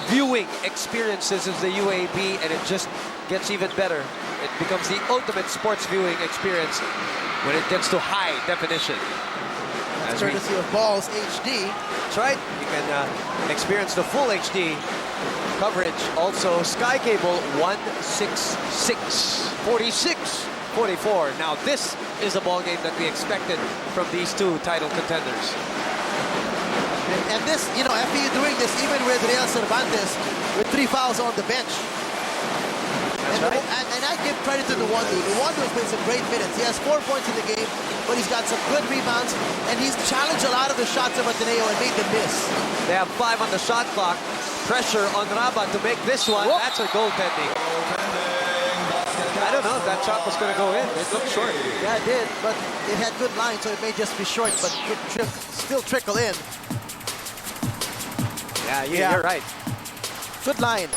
[SPEAKER 2] viewing experiences is the UAAP, and it just gets even better. It becomes the ultimate sports viewing experience when it gets to high definition.
[SPEAKER 4] Courtesy of Balls HD.
[SPEAKER 2] That's right. You can experience the full HD coverage. Also, Sky Cable 166, 46, 44. Now, this is a ball game that we expected from these 2 title contenders.
[SPEAKER 4] And this, you know, FEU doing this even with Real Cervantes with 3 fouls on the bench. And,
[SPEAKER 2] right.
[SPEAKER 4] and I give credit to the Wando. The Wando has played some great minutes. He has 4 points in the game, but he's got some good rebounds, and he's challenged a lot of the shots of Ateneo and made them miss.
[SPEAKER 2] They have 5 on the shot clock. Pressure on Rabeh to make this one. Whoop. That's a goaltending. I don't know if that shot was going to go in. It looked short.
[SPEAKER 4] Yeah, it did, but it had good line, so it may just be short, but still trickle in.
[SPEAKER 2] Yeah, you're right.
[SPEAKER 4] Good line.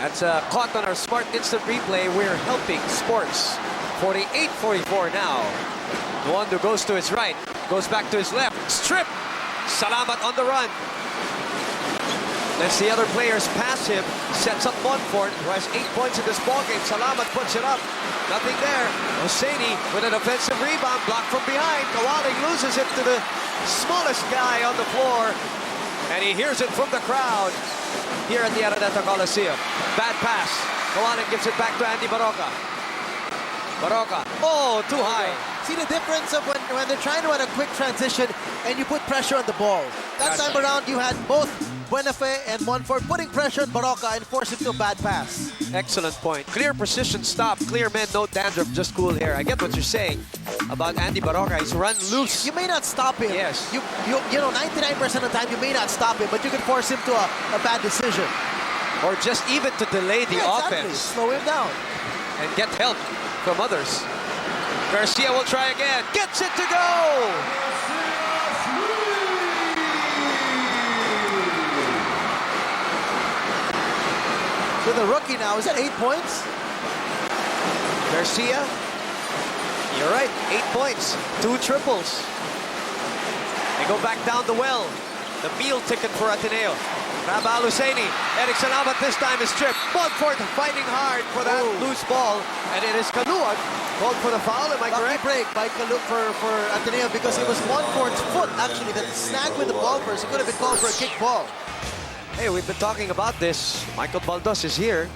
[SPEAKER 2] That's caught on our smart instant replay. We're helping sports. 48-44 now. Wando goes to his right, goes back to his left. Strip. Salamat on the run. Let's the other players pass him. Sets up Montfort, who has 8 points in this ballgame. Salamat puts it up. Nothing there. Hussaini with an offensive rebound. Blocked from behind. Cawaling loses it to the smallest guy on the floor. And he hears it from the crowd here at the Araneta Coliseum. Bad pass. Cawaling gives it back to Andy Barroca. Barroca. Oh, too high.
[SPEAKER 4] See the difference of when they're trying to run a quick transition and you put pressure on the ball. That time around, you had both Buenafe and Monfort putting pressure on Barroca and forcing to a bad pass.
[SPEAKER 2] Excellent point. Clear precision stop. Clear men, no dandruff, just cool hair. I get what you're saying about Andy Barroca. He's run loose.
[SPEAKER 4] You may not stop him.
[SPEAKER 2] Yes.
[SPEAKER 4] You know, 99% of the time, you may not stop him, but you can force him to a bad decision.
[SPEAKER 2] Or just even to delay the
[SPEAKER 4] Exactly.
[SPEAKER 2] offense.
[SPEAKER 4] Slow him down.
[SPEAKER 2] And get help from others. Garcia will try again. Gets it to go!
[SPEAKER 4] So the rookie now, is that 8 points?
[SPEAKER 2] Garcia, you're right, 8 points, 2 triples. They go back down the well. The meal ticket for Ateneo. Rabeh Hussaini, Eric Salamat this time is stripped. Monfort fighting hard for that loose ball. And it is Kaluag called for the foul, am I
[SPEAKER 4] Lucky
[SPEAKER 2] correct?
[SPEAKER 4] break by Kalu for Ateneo because it was Monfort's foot actually that snagged with the ball first. It could have been called for a kick ball.
[SPEAKER 2] Hey, we've been talking about this. Michael Baldos is here.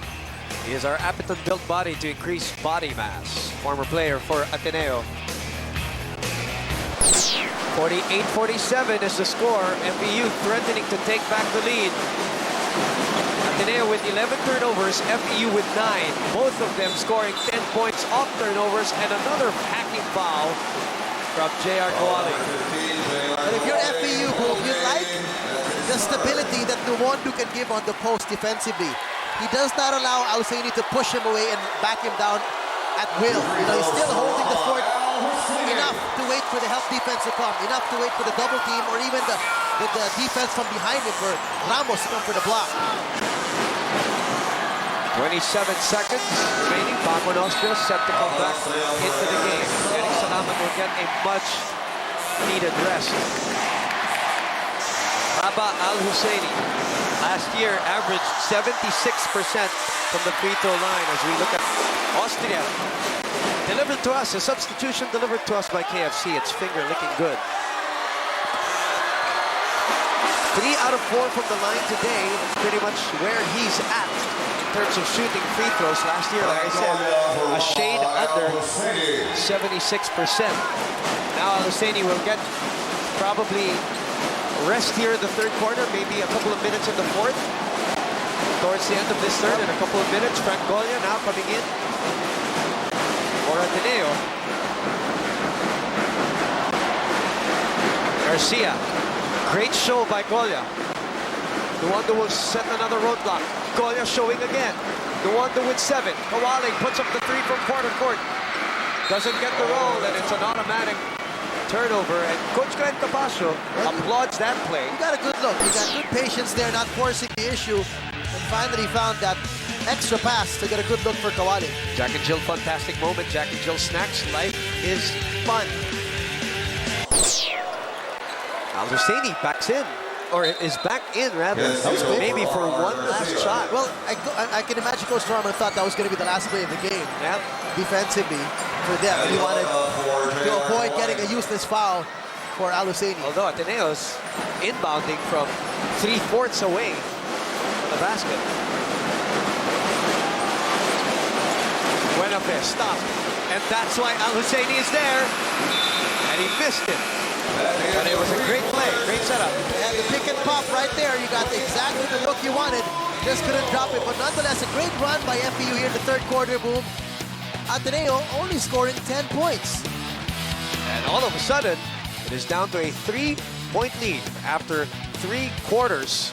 [SPEAKER 2] He is our Apeton-built body to increase body mass. Former player for Ateneo. 48-47 is the score. FEU threatening to take back the lead. Ateneo with 11 turnovers, FEU with 9. Both of them scoring 10 points off turnovers and another hacking foul from JR Cawaling.
[SPEAKER 4] But if you're FEU, Bob, you like the stability that Nuwondo can give on the post defensively. He does not allow Hussaini to push him away and back him down at will. You know, he's still holding the fort enough to wait for the help defense to come, enough to wait for the double team or even the defense from behind him for Ramos to come for the block.
[SPEAKER 2] 27 seconds remaining. Paco Nostro set to come back into the game. Eric Salamat will get a much needed rest. Rabeh Hussaini last year averaged 76% from the free throw line as we look at Austria. Delivered to us, a substitution delivered to us by KFC. Its finger licking good. 3 out of 4 from the line today. Pretty much where he's at in terms of shooting free throws. Last year, like I said, a shade under 76%. Now Hussaini will get probably rest here in the third quarter, maybe a couple of minutes in the fourth. Towards the end of this third, in a couple of minutes, Frank Golia now coming in for Ateneo. Garcia, great show by Golia. Nuwondo will set another roadblock. Golia showing again. Nuwondo with 7. Cawaling puts up the 3 from quarter court. Doesn't get the roll, and it's an automatic turnover, and Coach Glenn Capasio applauds that play.
[SPEAKER 4] He got a good look. He got good patience there, not forcing the issue, and finally found that extra pass to get a good look for Cawaling.
[SPEAKER 2] Jack and Jill, fantastic moment. Jack and Jill snacks. Life is fun. Hussaini backs in, or is back in rather.
[SPEAKER 3] Yes,
[SPEAKER 2] maybe for one last shot.
[SPEAKER 4] Well, I can imagine Coach Norman thought that was going to be the last play of the game.
[SPEAKER 2] Yeah.
[SPEAKER 4] Defensively for them, he wanted to avoid getting a useless foul for Hussaini.
[SPEAKER 2] Although Ateneo's inbounding from 3/4 away from the basket. Buenafe stopped, and that's why Hussaini is there, and he missed it. But it was a great play, great setup.
[SPEAKER 4] And the pick and pop right there, you got exactly the look you wanted. Just couldn't drop it, but nonetheless, a great run by FEU here in the third quarter, boom. Ateneo only scoring 10 points.
[SPEAKER 2] And all of a sudden, it is down to a 3-point lead after 3 quarters.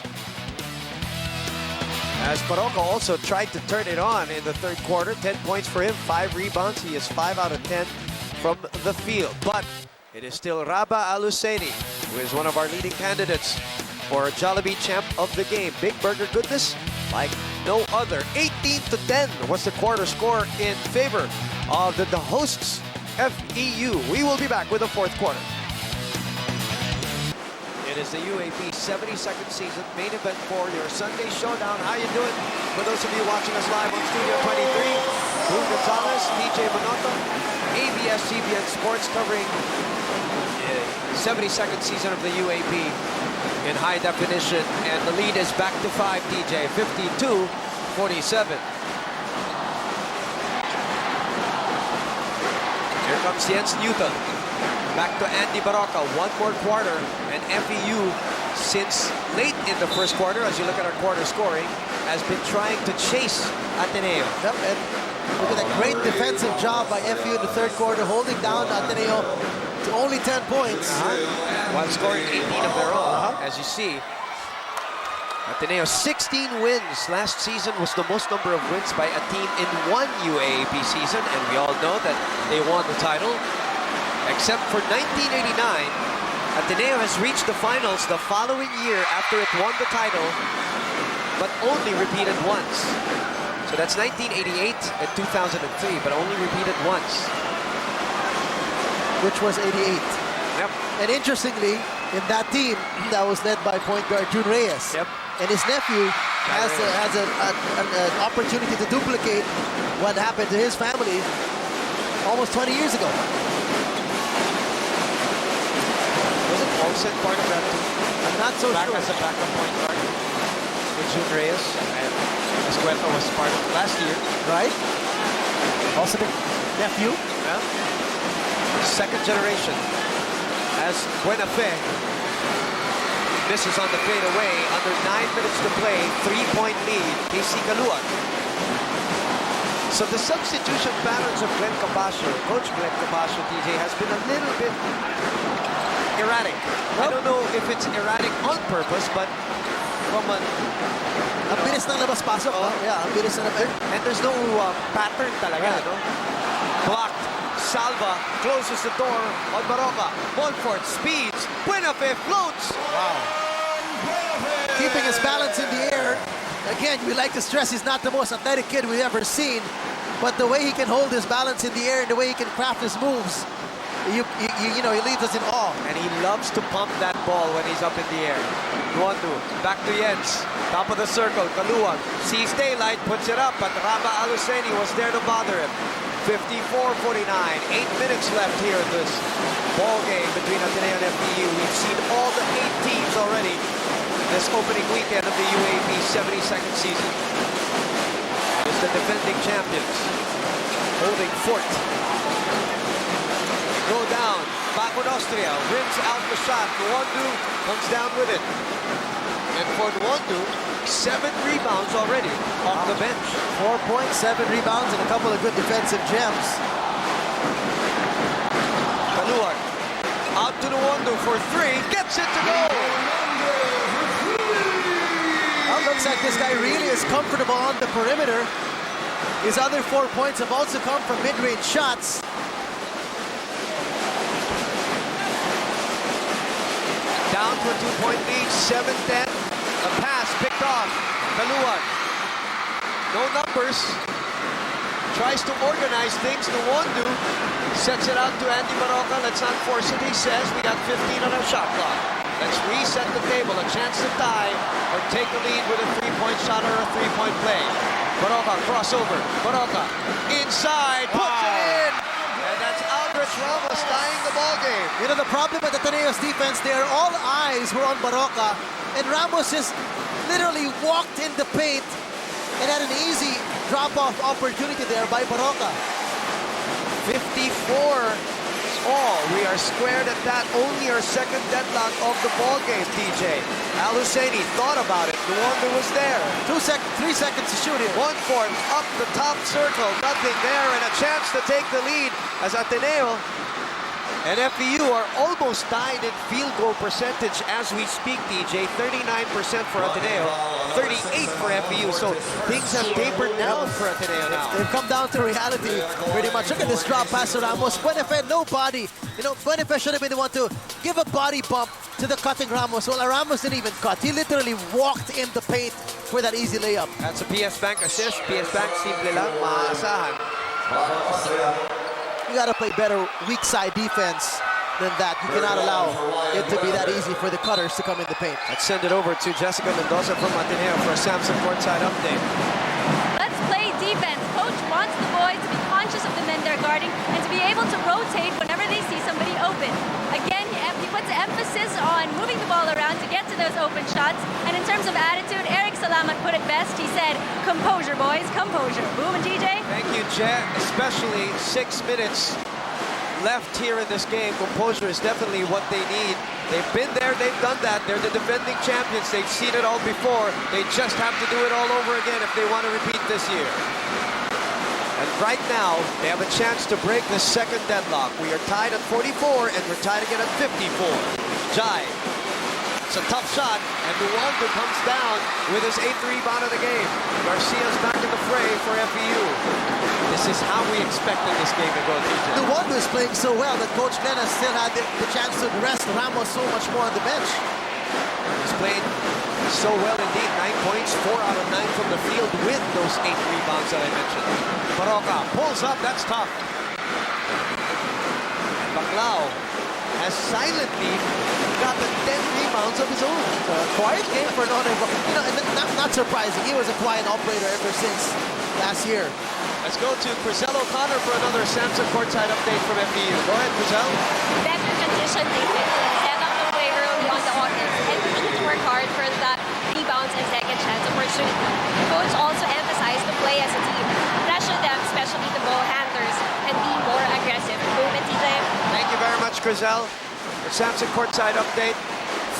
[SPEAKER 2] As Barroca also tried to turn it on in the third quarter. 10 points for him, 5 rebounds. He is 5 out of 10 from the field. But it is still Rabeh Hussaini, who is one of our leading candidates for Jollibee Champ of the Game. Big burger goodness like no other. 18-10 was the quarter score in favor of the hosts, FEU. We will be back with the fourth quarter. It is the UAAP 72nd season main event for your Sunday Showdown. How you doing? For those of you watching us live on Studio 23, Boone Gonzalez, DJ Manoto, ABS-CBN Sports covering the 72nd season of the UAAP in high definition. And the lead is back to 5, DJ, 52-47. Here comes Jens Newton. Back to Andy Barroca. One more quarter. And FEU, since late in the first quarter, as you look at our quarter scoring, has been trying to chase Ateneo.
[SPEAKER 4] Yep, and look at that great defensive job by FEU in the third quarter, holding down Ateneo to only 10 points.
[SPEAKER 2] While scoring 18 of their own, as you see. Ateneo, 16 wins. Last season was the most number of wins by a team in one UAAP season, and we all know that they won the title. Except for 1989, Ateneo has reached the finals the following year after it won the title, but only repeated once. So that's 1988 and 2003, but only repeated once.
[SPEAKER 4] Which was 88.
[SPEAKER 2] Yep.
[SPEAKER 4] And interestingly, in that team, that was led by point guard June Reyes.
[SPEAKER 2] Yep.
[SPEAKER 4] And his nephew has an opportunity to duplicate what happened to his family almost 20 years ago.
[SPEAKER 2] Wasn't Olsen part of that team?
[SPEAKER 4] I'm not so sure.
[SPEAKER 2] As a backup point guard with June Reyes, and Escueta was part of it last year.
[SPEAKER 4] Right? Also the nephew.
[SPEAKER 2] Yeah. Second generation. As Buenafe misses on the fadeaway, under 9 minutes to play, 3-point lead, KC Caluag. So the substitution patterns of Coach Glenn Capasio, TJ, has been a little bit erratic. I don't know if it's erratic on purpose, but from a...
[SPEAKER 4] Ang bilis ng labas-pasok. Yeah, ang bilis na labas.
[SPEAKER 2] And there's no pattern talaga, no? Blocked. Salva closes the door on Barroca. Montfort speeds. Buenafe floats.
[SPEAKER 4] Wow. Keeping his balance in the air. Again, we like to stress he's not the most athletic kid we've ever seen, but the way he can hold his balance in the air and the way he can craft his moves, you know, he leaves us in awe.
[SPEAKER 2] And he loves to pump that ball when he's up in the air. Luandu, back to Jens. Top of the circle, Caluag sees daylight, puts it up, but Rabeh Hussaini was there to bother him. 54-49, 8 minutes left here in this ball game between Ateneo and FEU. We've seen all the 8 teams already this opening weekend of the UAAP 72nd season. It's the defending champions holding fort. Go down, Backward Austria rims out the shot. Luandu comes down with it. And for Luandu, 7 rebounds already off the bench.
[SPEAKER 4] 4 points, 7 rebounds, and a couple of good defensive gems.
[SPEAKER 2] Caluag out to Luandu for 3, gets it to go.
[SPEAKER 4] Well, looks like this guy really is comfortable on the perimeter. His other 4 points have also come from mid-range shots.
[SPEAKER 2] Down to a 2-point lead, 7-10. A pass picked off. Caluag. No numbers. Tries to organize things. Luandu sets it out to Andy Barroca. Let's not force it, he says. We got 15 on our shot clock. Let's reset the table. A chance to tie or take the lead with a 3-point shot or a 3-point play. Barroca crossover. Barroca inside. Puts it in. And that's Aldrech Ramos tying the ball game.
[SPEAKER 4] You know, the problem with Ateneo's defense there, all eyes were on Barroca, and Ramos just literally walked in the paint and had an easy drop-off opportunity there by Barroca.
[SPEAKER 2] 54 all. We are squared at that. Only our second deadlock of the ball game, DJ. Hussaini thought about it. Luandu was there.
[SPEAKER 4] 3 seconds to shoot here.
[SPEAKER 2] Montfort up the top circle. Nothing there, and a chance to take the lead as Ateneo and FEU are almost tied in field goal percentage as we speak, DJ. 39% for Ateneo, 38% for FEU. So things have tapered down for Ateneo now.
[SPEAKER 4] They've come down to reality pretty much. Look at this drop pass to Ramos. Buenafe, no body. You know, Buenafe should have been the one to give a body bump to the cutting Ramos. Well, Ramos didn't even cut. He literally walked in the paint for that easy layup.
[SPEAKER 2] That's a PS Bank assist. PS Bank, simple lang, maasahan.
[SPEAKER 4] You got to play better weak side defense than that. You cannot allow it to be that easy for the cutters to come in the paint.
[SPEAKER 2] Let's send it over to Jessica Mendoza from Ateneo for a Samson courtside update.
[SPEAKER 5] Let's play defense. Coach wants the boys to be conscious of the men they're guarding and to be able to rotate whenever they see somebody open. Again, he puts emphasis on moving the ball around to get to those open shots. And in terms of attitude, Salamat put it best. He said, composure, boys, composure. Boom and DJ.
[SPEAKER 2] Thank you, Jet. Especially 6 minutes left here in this game. Composure is definitely what they need. They've been there, they've done that. They're the defending champions. They've seen it all before. They just have to do it all over again if they want to repeat this year. And right now, they have a chance to break the second deadlock. We are tied at 44, and we're tied again at 54. Jai. It's a tough shot, and Luando comes down with his 8th rebound of the game. Garcia's back in the fray for FEU. This is how we expected this game to go, TJ.
[SPEAKER 4] Luando is playing so well that Coach Glenn has still had the chance to rest Ramos so much more on the bench.
[SPEAKER 2] He's played so well indeed. 9 points, 4 out of 9 from the field with those 8 rebounds that I mentioned. Barroca pulls up, that's tough. And Baclao has silently got the 10 rebounds of his own.
[SPEAKER 4] Quiet game for Nonoy. You know, not surprising. He was a quiet operator ever since last year.
[SPEAKER 2] Let's go to Crizel O'Connor for another Samson courtside update from FEU. Go ahead, Crizel.
[SPEAKER 5] Better condition defense. Set up the play early on the offense. And we need to work hard for that rebounds and second chance opportunity. Coach also emphasized the play as a team. Pressure them, especially the ball handlers, and be more aggressive. Movement, TJ.
[SPEAKER 2] Thank you very much, Crizel. The Samson courtside update.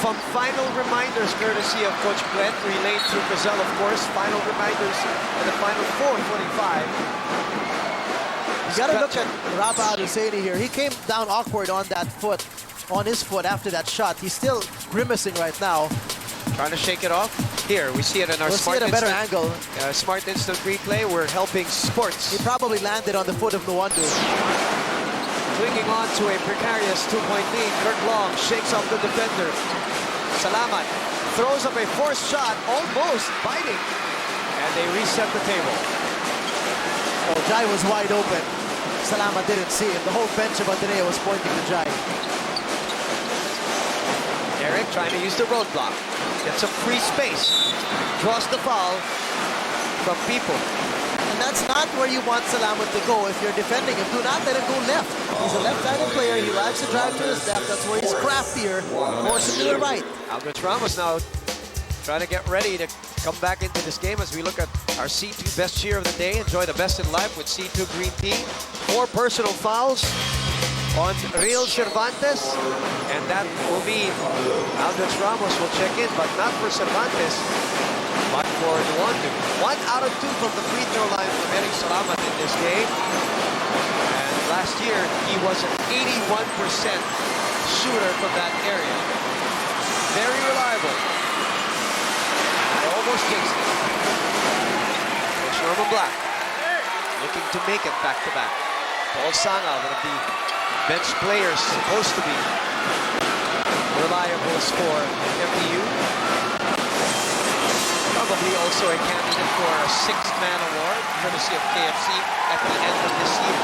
[SPEAKER 2] From final reminders, courtesy of Coach Glenn, relayed through Crizel, of course. Final reminders in the final 4:45.
[SPEAKER 4] You got to look at Rabeh Hussaini here. He came down awkward on that foot, on his foot after that shot. He's still grimacing right now.
[SPEAKER 2] Trying to shake it off. Here, we see it in our
[SPEAKER 4] We'll see it a better angle.
[SPEAKER 2] Smart instant replay. We're helping sports.
[SPEAKER 4] He probably landed on the foot of Luando.
[SPEAKER 2] Clinging on to a precarious 2-point lead. Kurt Long shakes off the defender. Salamat throws up a forced shot, almost biting. And they reset the table.
[SPEAKER 4] Oh, Jai was wide open. Salamat didn't see him. The whole bench of Ateneo was pointing to Jai.
[SPEAKER 2] Eric trying to use the roadblock. Gets a free space. Draws the foul from people.
[SPEAKER 4] And that's not where you want Salamat to go if you're defending him. Do not let him go left. He's a left-handed player. He likes to drive to his left. That's where he's craftier. Force him to the right.
[SPEAKER 2] Aldrech Ramos now trying to get ready to come back into this game as we look at our C2 best cheer of the day. Enjoy the best in life with C2 Green Tea. 4 personal fouls on Real Cervantes. And that will mean Aldrech Ramos will check in, but not for Cervantes, but for Luando. 1 out of 2 from the free throw line from Eric Salamat in this game. And last year, he was an 81% shooter from that area. Very reliable. I almost jinxed it. Coach Norman Black looking to make it back-to-back. Paul Sanga, one of the bench players, supposed to be reliable for FEU. Probably also a candidate for a 6th-man award, courtesy of KFC at the end of this year.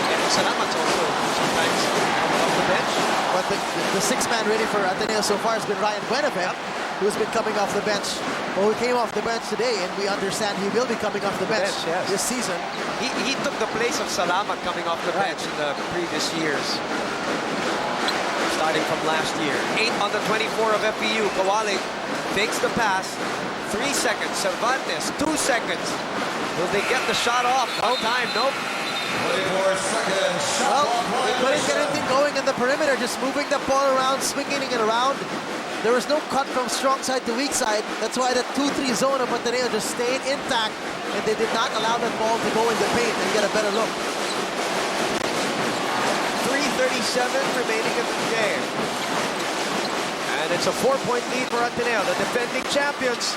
[SPEAKER 2] And Salamat's also sometimes coming off the bench.
[SPEAKER 4] But the 6th man really for Ateneo so far has been Ryan Buenafe, who's been coming off the bench. Well, he came off the bench today, and we understand he will be coming off the bench
[SPEAKER 2] yes.
[SPEAKER 4] this season.
[SPEAKER 2] He took the place of Salamat coming off the bench in the previous years. Starting from last year. 8 on the 24 of FEU. Cawaling takes the pass. 3 seconds. Cervantes, 2 seconds. Will they get the shot off? No time, nope.
[SPEAKER 3] 24 seconds. Shot
[SPEAKER 4] Well, they couldn't get anything going in the perimeter, just moving the ball around, swinging it around. There was no cut from strong side to weak side. That's why the 2-3 zone of Ateneo just stayed intact, and they did not allow that ball to go in the paint and get a better look.
[SPEAKER 2] 3:37 remaining in the game. And it's a 4-point lead for Ateneo, the defending champions.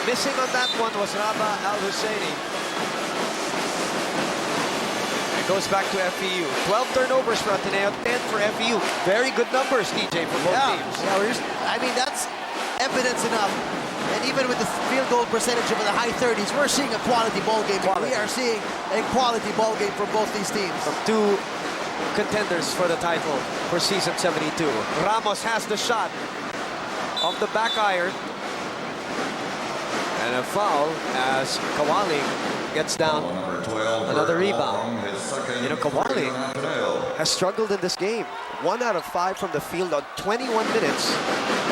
[SPEAKER 2] Missing on that one was Rabeh Hussaini. It goes back to FEU. 12 turnovers for Ateneo, 10 for FEU. Very good numbers, DJ, for both teams.
[SPEAKER 4] Yeah, I mean, that's evidence enough. And even with the field goal percentage of the high 30s, we're seeing a quality ball game. We are seeing a quality ball game from both these teams.
[SPEAKER 2] From 2 contenders for the title for season 72. Ramos has the shot off the back iron. And a foul as Cawaling gets down another rebound. You know, Cawaling has struggled in this game. 1 out of 5 from the field on 21 minutes.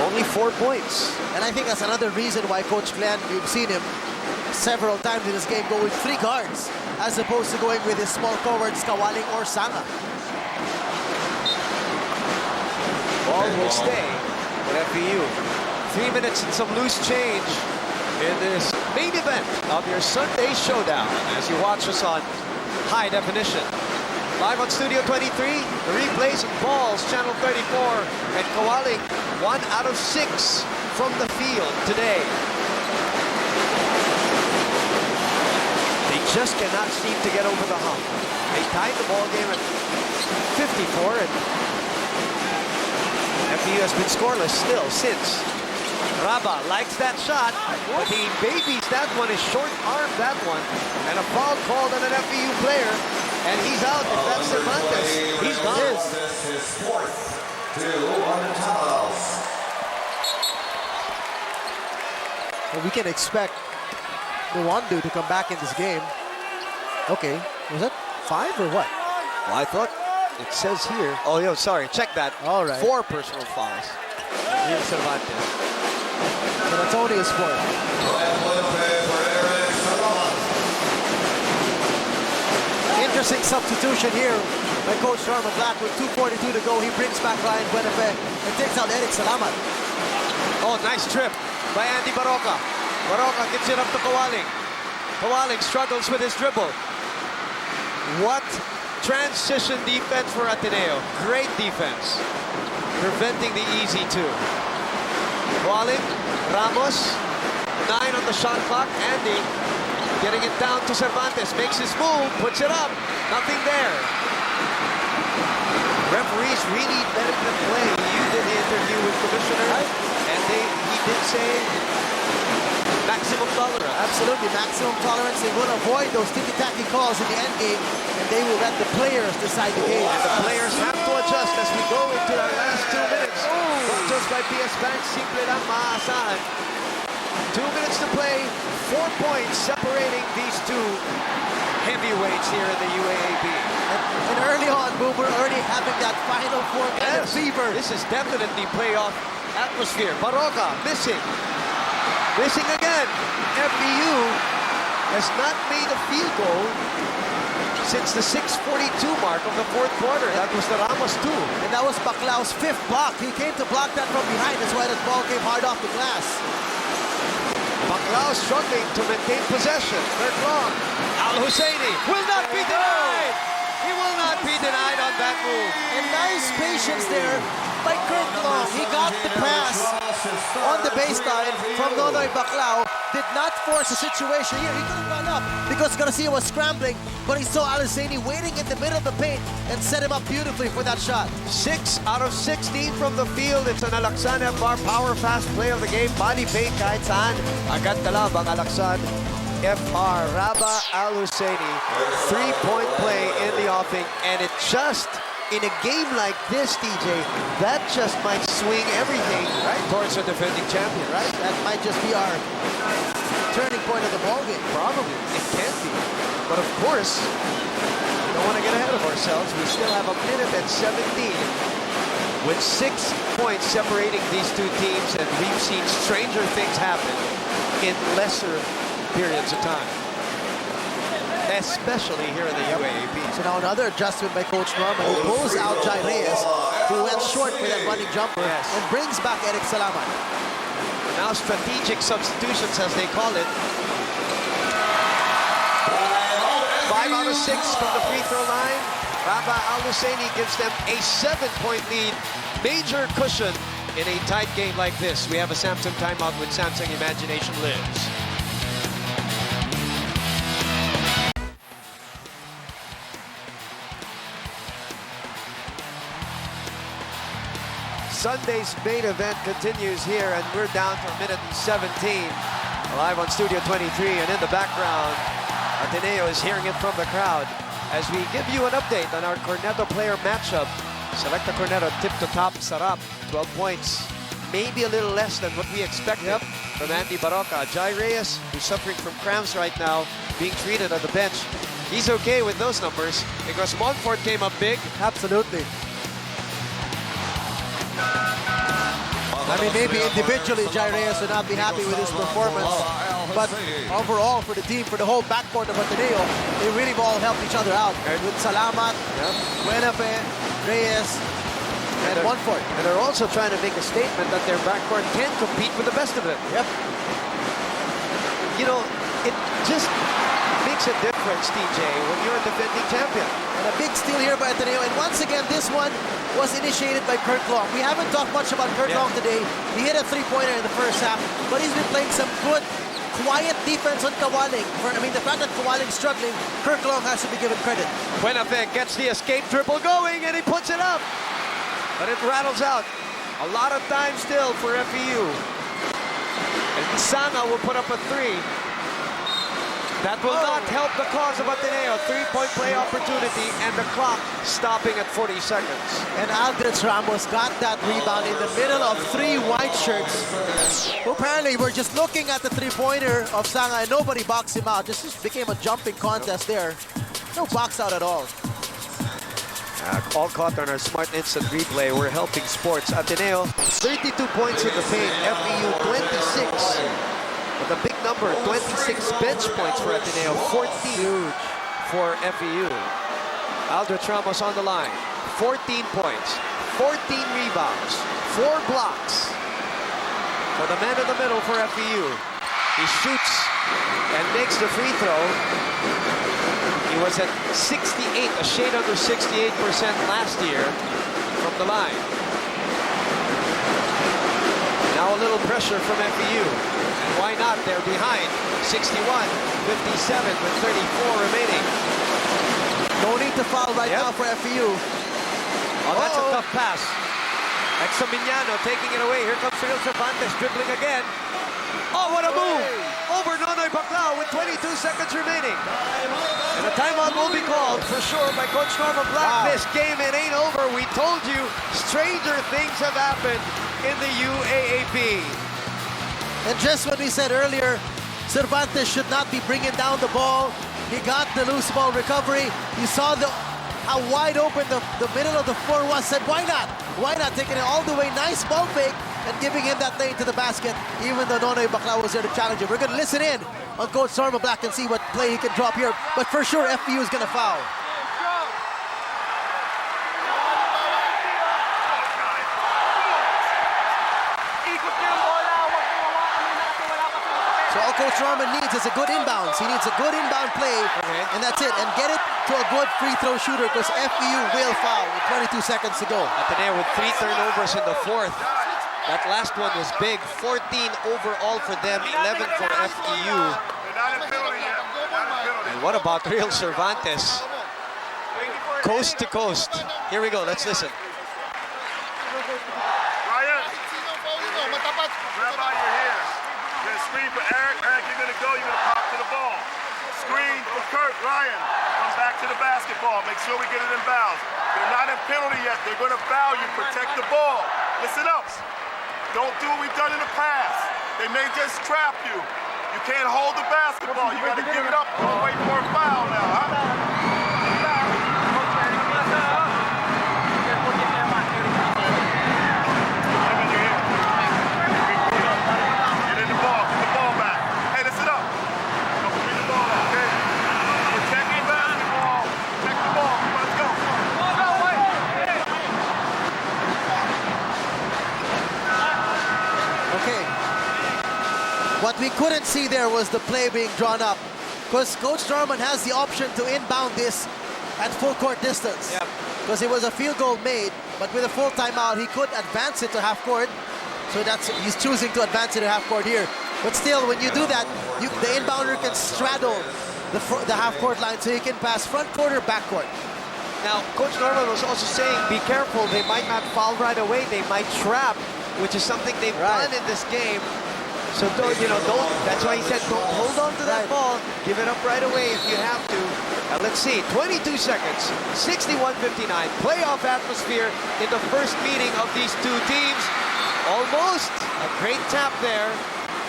[SPEAKER 2] Only 4 points.
[SPEAKER 4] And I think that's another reason why Coach Glenn, you've seen him, several times in this game go with 3 guards as opposed to going with his small forwards, Cawaling or Salva.
[SPEAKER 2] Ball will stay with FEU. 3 minutes and some loose change in this main event of your Sunday showdown as you watch us on high definition. Live on Studio 23, the replays and balls, Channel 34, and Cawaling 1 out of 6 from the field today. They just cannot seem to get over the hump. They tied the ball game at 54, and FEU has been scoreless still since. Rabeh likes that shot, but he babies that one, his short-armed that one, and a foul called on an FEU player, and he's out. If that's Cervantes, he's gone.
[SPEAKER 3] His 4th to the Tamaraws.
[SPEAKER 4] Well, we can expect Rwanda to come back in this game. Okay, was that 5 or what?
[SPEAKER 2] Well, I thought it says here. Oh, yo, sorry. Check that.
[SPEAKER 4] All right.
[SPEAKER 2] 4 personal fouls. Here's Cervantes.
[SPEAKER 4] So that's only a sport. Interesting substitution here by Coach Norman Black with 2:42 to go. He brings back Ryan Buenafe and takes out Eric Salamat.
[SPEAKER 2] Oh, nice trip by Andy Barroca. Barroca gets it up to Cawaling. Cawaling struggles with his dribble. What transition defense for Ateneo. Great defense. Preventing the easy 2. Cawaling, Ramos, 9 on the shot clock. Andy getting it down to Cervantes. Makes his move, puts it up. Nothing there. Referees really let them play. You did the interview with Commissioner, and he did say maximum tolerance.
[SPEAKER 4] Absolutely, maximum tolerance. They will avoid those ticky-tacky calls in the end game, and they will let the players decide the game.
[SPEAKER 2] And the players have to adjust as we go into our last 2 minutes. Brought to us by PS Bank, simple lang maasahan. 2 minutes to play, 4 points separating these 2 heavyweights here in the UAAP.
[SPEAKER 4] And early on, Boom, we're already having that Final Four kind of fever.
[SPEAKER 2] This is definitely playoff atmosphere. Barroca missing. Missing again. FEU has not made a field goal since the 6:42 mark of the 4th quarter. That was the Ramos 2.
[SPEAKER 4] And that was Baclao's 5th block. He came to block that from behind. That's why that ball came hard off the glass.
[SPEAKER 2] Baclao struggling to maintain possession. Third long. Hussaini will not be denied. He will not be denied on that move.
[SPEAKER 4] And nice patience there by Kurt Long. He got the pass on the baseline from Nonoy Baclao. Did not force a situation here. He could have gone up because Garcia was scrambling, but he saw Hussaini waiting in the middle of the paint and set him up beautifully for that shot.
[SPEAKER 2] 6 out of 16 from the field. It's an Alaksan FR power fast play of the game. Body fake kahit saan. Agad talab ang Alaksan FR. Rabeh Hussaini. 3-point play in the offing, and it just, in a game like this, DJ, that just might swing everything right towards a defending champion, right?
[SPEAKER 4] That might just be our turning point of the ballgame.
[SPEAKER 2] Probably. It can be. But of course, we don't want to get ahead of ourselves. We still have 1 minute and 17 with 6 points separating these 2 teams, and we've seen stranger things happen in lesser periods of time, especially here in the UAAP.
[SPEAKER 4] So now another adjustment by Coach Norman, who pulls out Reyes, who went short for that running jumper, and brings back Eric Salamat.
[SPEAKER 2] Now strategic substitutions, as they call it. 5 out of 6 from the free throw line. Rabeh Hussaini gives them a 7-point lead. Major cushion in a tight game like this. We have a Samsung timeout with Samsung Imagination Lives. Sunday's main event continues here, and we're down to 1 minute and 17. Live on Studio 23, and in the background, Ateneo is hearing it from the crowd as we give you an update on our Corneto player matchup. Selecta Corneto tip to top, sarap, 12 points. Maybe a little less than what we expected from Andy Barroca. Reyes, who's suffering from cramps right now, being treated at the bench. He's okay with those numbers because Montfort came up big.
[SPEAKER 4] Absolutely. I mean, maybe individually, Reyes would not be happy with his performance, But overall, for the team, for the whole backcourt of Ateneo, they really all helped each other out. With Salamat, Buenafe, Reyes, and Montfort.
[SPEAKER 2] And they're also trying to make a statement that their backcourt can compete with the best of them.
[SPEAKER 4] Yep.
[SPEAKER 2] You know, it just makes a difference, TJ, when you're a defending champion.
[SPEAKER 4] And a big steal here by Ateneo. And once again, this one was initiated by Kurt Long. We haven't talked much about Kurt Long today. He hit a three-pointer in the first half, but he's been playing some good, quiet defense on Cawaling. The fact that Cawaling's struggling, Kurt Long has to be given credit.
[SPEAKER 2] Buenafe gets the escape triple going, and he puts it up. But it rattles out. A lot of time still for FEU. And Sanga will put up a three. That will not help the cause of Ateneo. Three-point play opportunity, and the clock stopping at 40 seconds.
[SPEAKER 4] And Aldrech Ramos got that rebound in the middle of three white shirts, who apparently were just looking at the three-pointer of Sanga, and nobody boxed him out. This just became a jumping contest there. No box out at all.
[SPEAKER 2] All caught on our Smart Instant Replay. We're helping sports. Ateneo, 32 points in the paint. FEU, 26. With a big number, 26 bench points for Ateneo, 14 for FEU. Aldrech Ramos on the line, 14 points, 14 rebounds, 4 blocks. For the man in the middle for FEU. He shoots and makes the free throw. He was at 68, a shade under 68% last year from the line. Now a little pressure from FEU. And why not? They're behind. 61-57 with 34 remaining.
[SPEAKER 4] No need to foul right now for FEU.
[SPEAKER 2] Oh, that's a tough pass. Examiniano taking it away. Here comes Real Cervantes dribbling again. Oh, what a move! Over Nonoy Baclao with 22 seconds remaining. And a timeout will be called for sure by Coach Norman Black. This game, it ain't over. We told you, stranger things have happened in the UAAP.
[SPEAKER 4] And just what we said earlier, Cervantes should not be bringing down the ball. He got the loose ball recovery. You saw how wide open the middle of the floor was. Said, why not? Why not? Taking it all the way, nice ball fake, and giving him that lane to the basket, even though Nonoy Baclao was there to challenge him. We're going to listen in on Coach Norman Black and see what play he can drop here. But for sure, FEU is going to foul. So all Coach Norman needs is a good inbounds. He needs a good inbound play, and that's it. And get it to a good free throw shooter, because FEU will foul with 22 seconds to go.
[SPEAKER 2] Ateneo with 3 turnovers in the fourth. That last one was big. 14 overall for them, 11 for FEU. And what about Real Cervantes? Coast to coast. Here we go, let's listen.
[SPEAKER 6] Ryan, grab out your hair. You're gonna screen for Eric. Eric, you're gonna go, you're gonna pop to the ball. Screen for Kurt. Ryan, come back to the basketball. Make sure we get it in bounds. They're not in penalty yet. They're gonna foul you. Protect the ball. Listen up. Don't do what we've done in the past. They may just trap you. You can't hold the basketball. You gotta give it up. Don't wait for a foul now, huh?
[SPEAKER 4] What we couldn't see there was the play being drawn up, because Coach Norman has the option to inbound this at full court distance. Because it was a field goal made, but with a full timeout, he could advance it to half court. So he's choosing to advance it to half court here. But still, when you do that, the inbounder can straddle the half court line, so you can pass front court or back court.
[SPEAKER 2] Now, Coach Norman was also saying, be careful. They might not foul right away. They might trap, which is something they've done in this game. So don't, that's why he said, don't hold on to that ball. Give it up right away if you have to. Now let's see, 22 seconds, 61-59. Playoff atmosphere in the first meeting of these two teams. Almost a great tap there.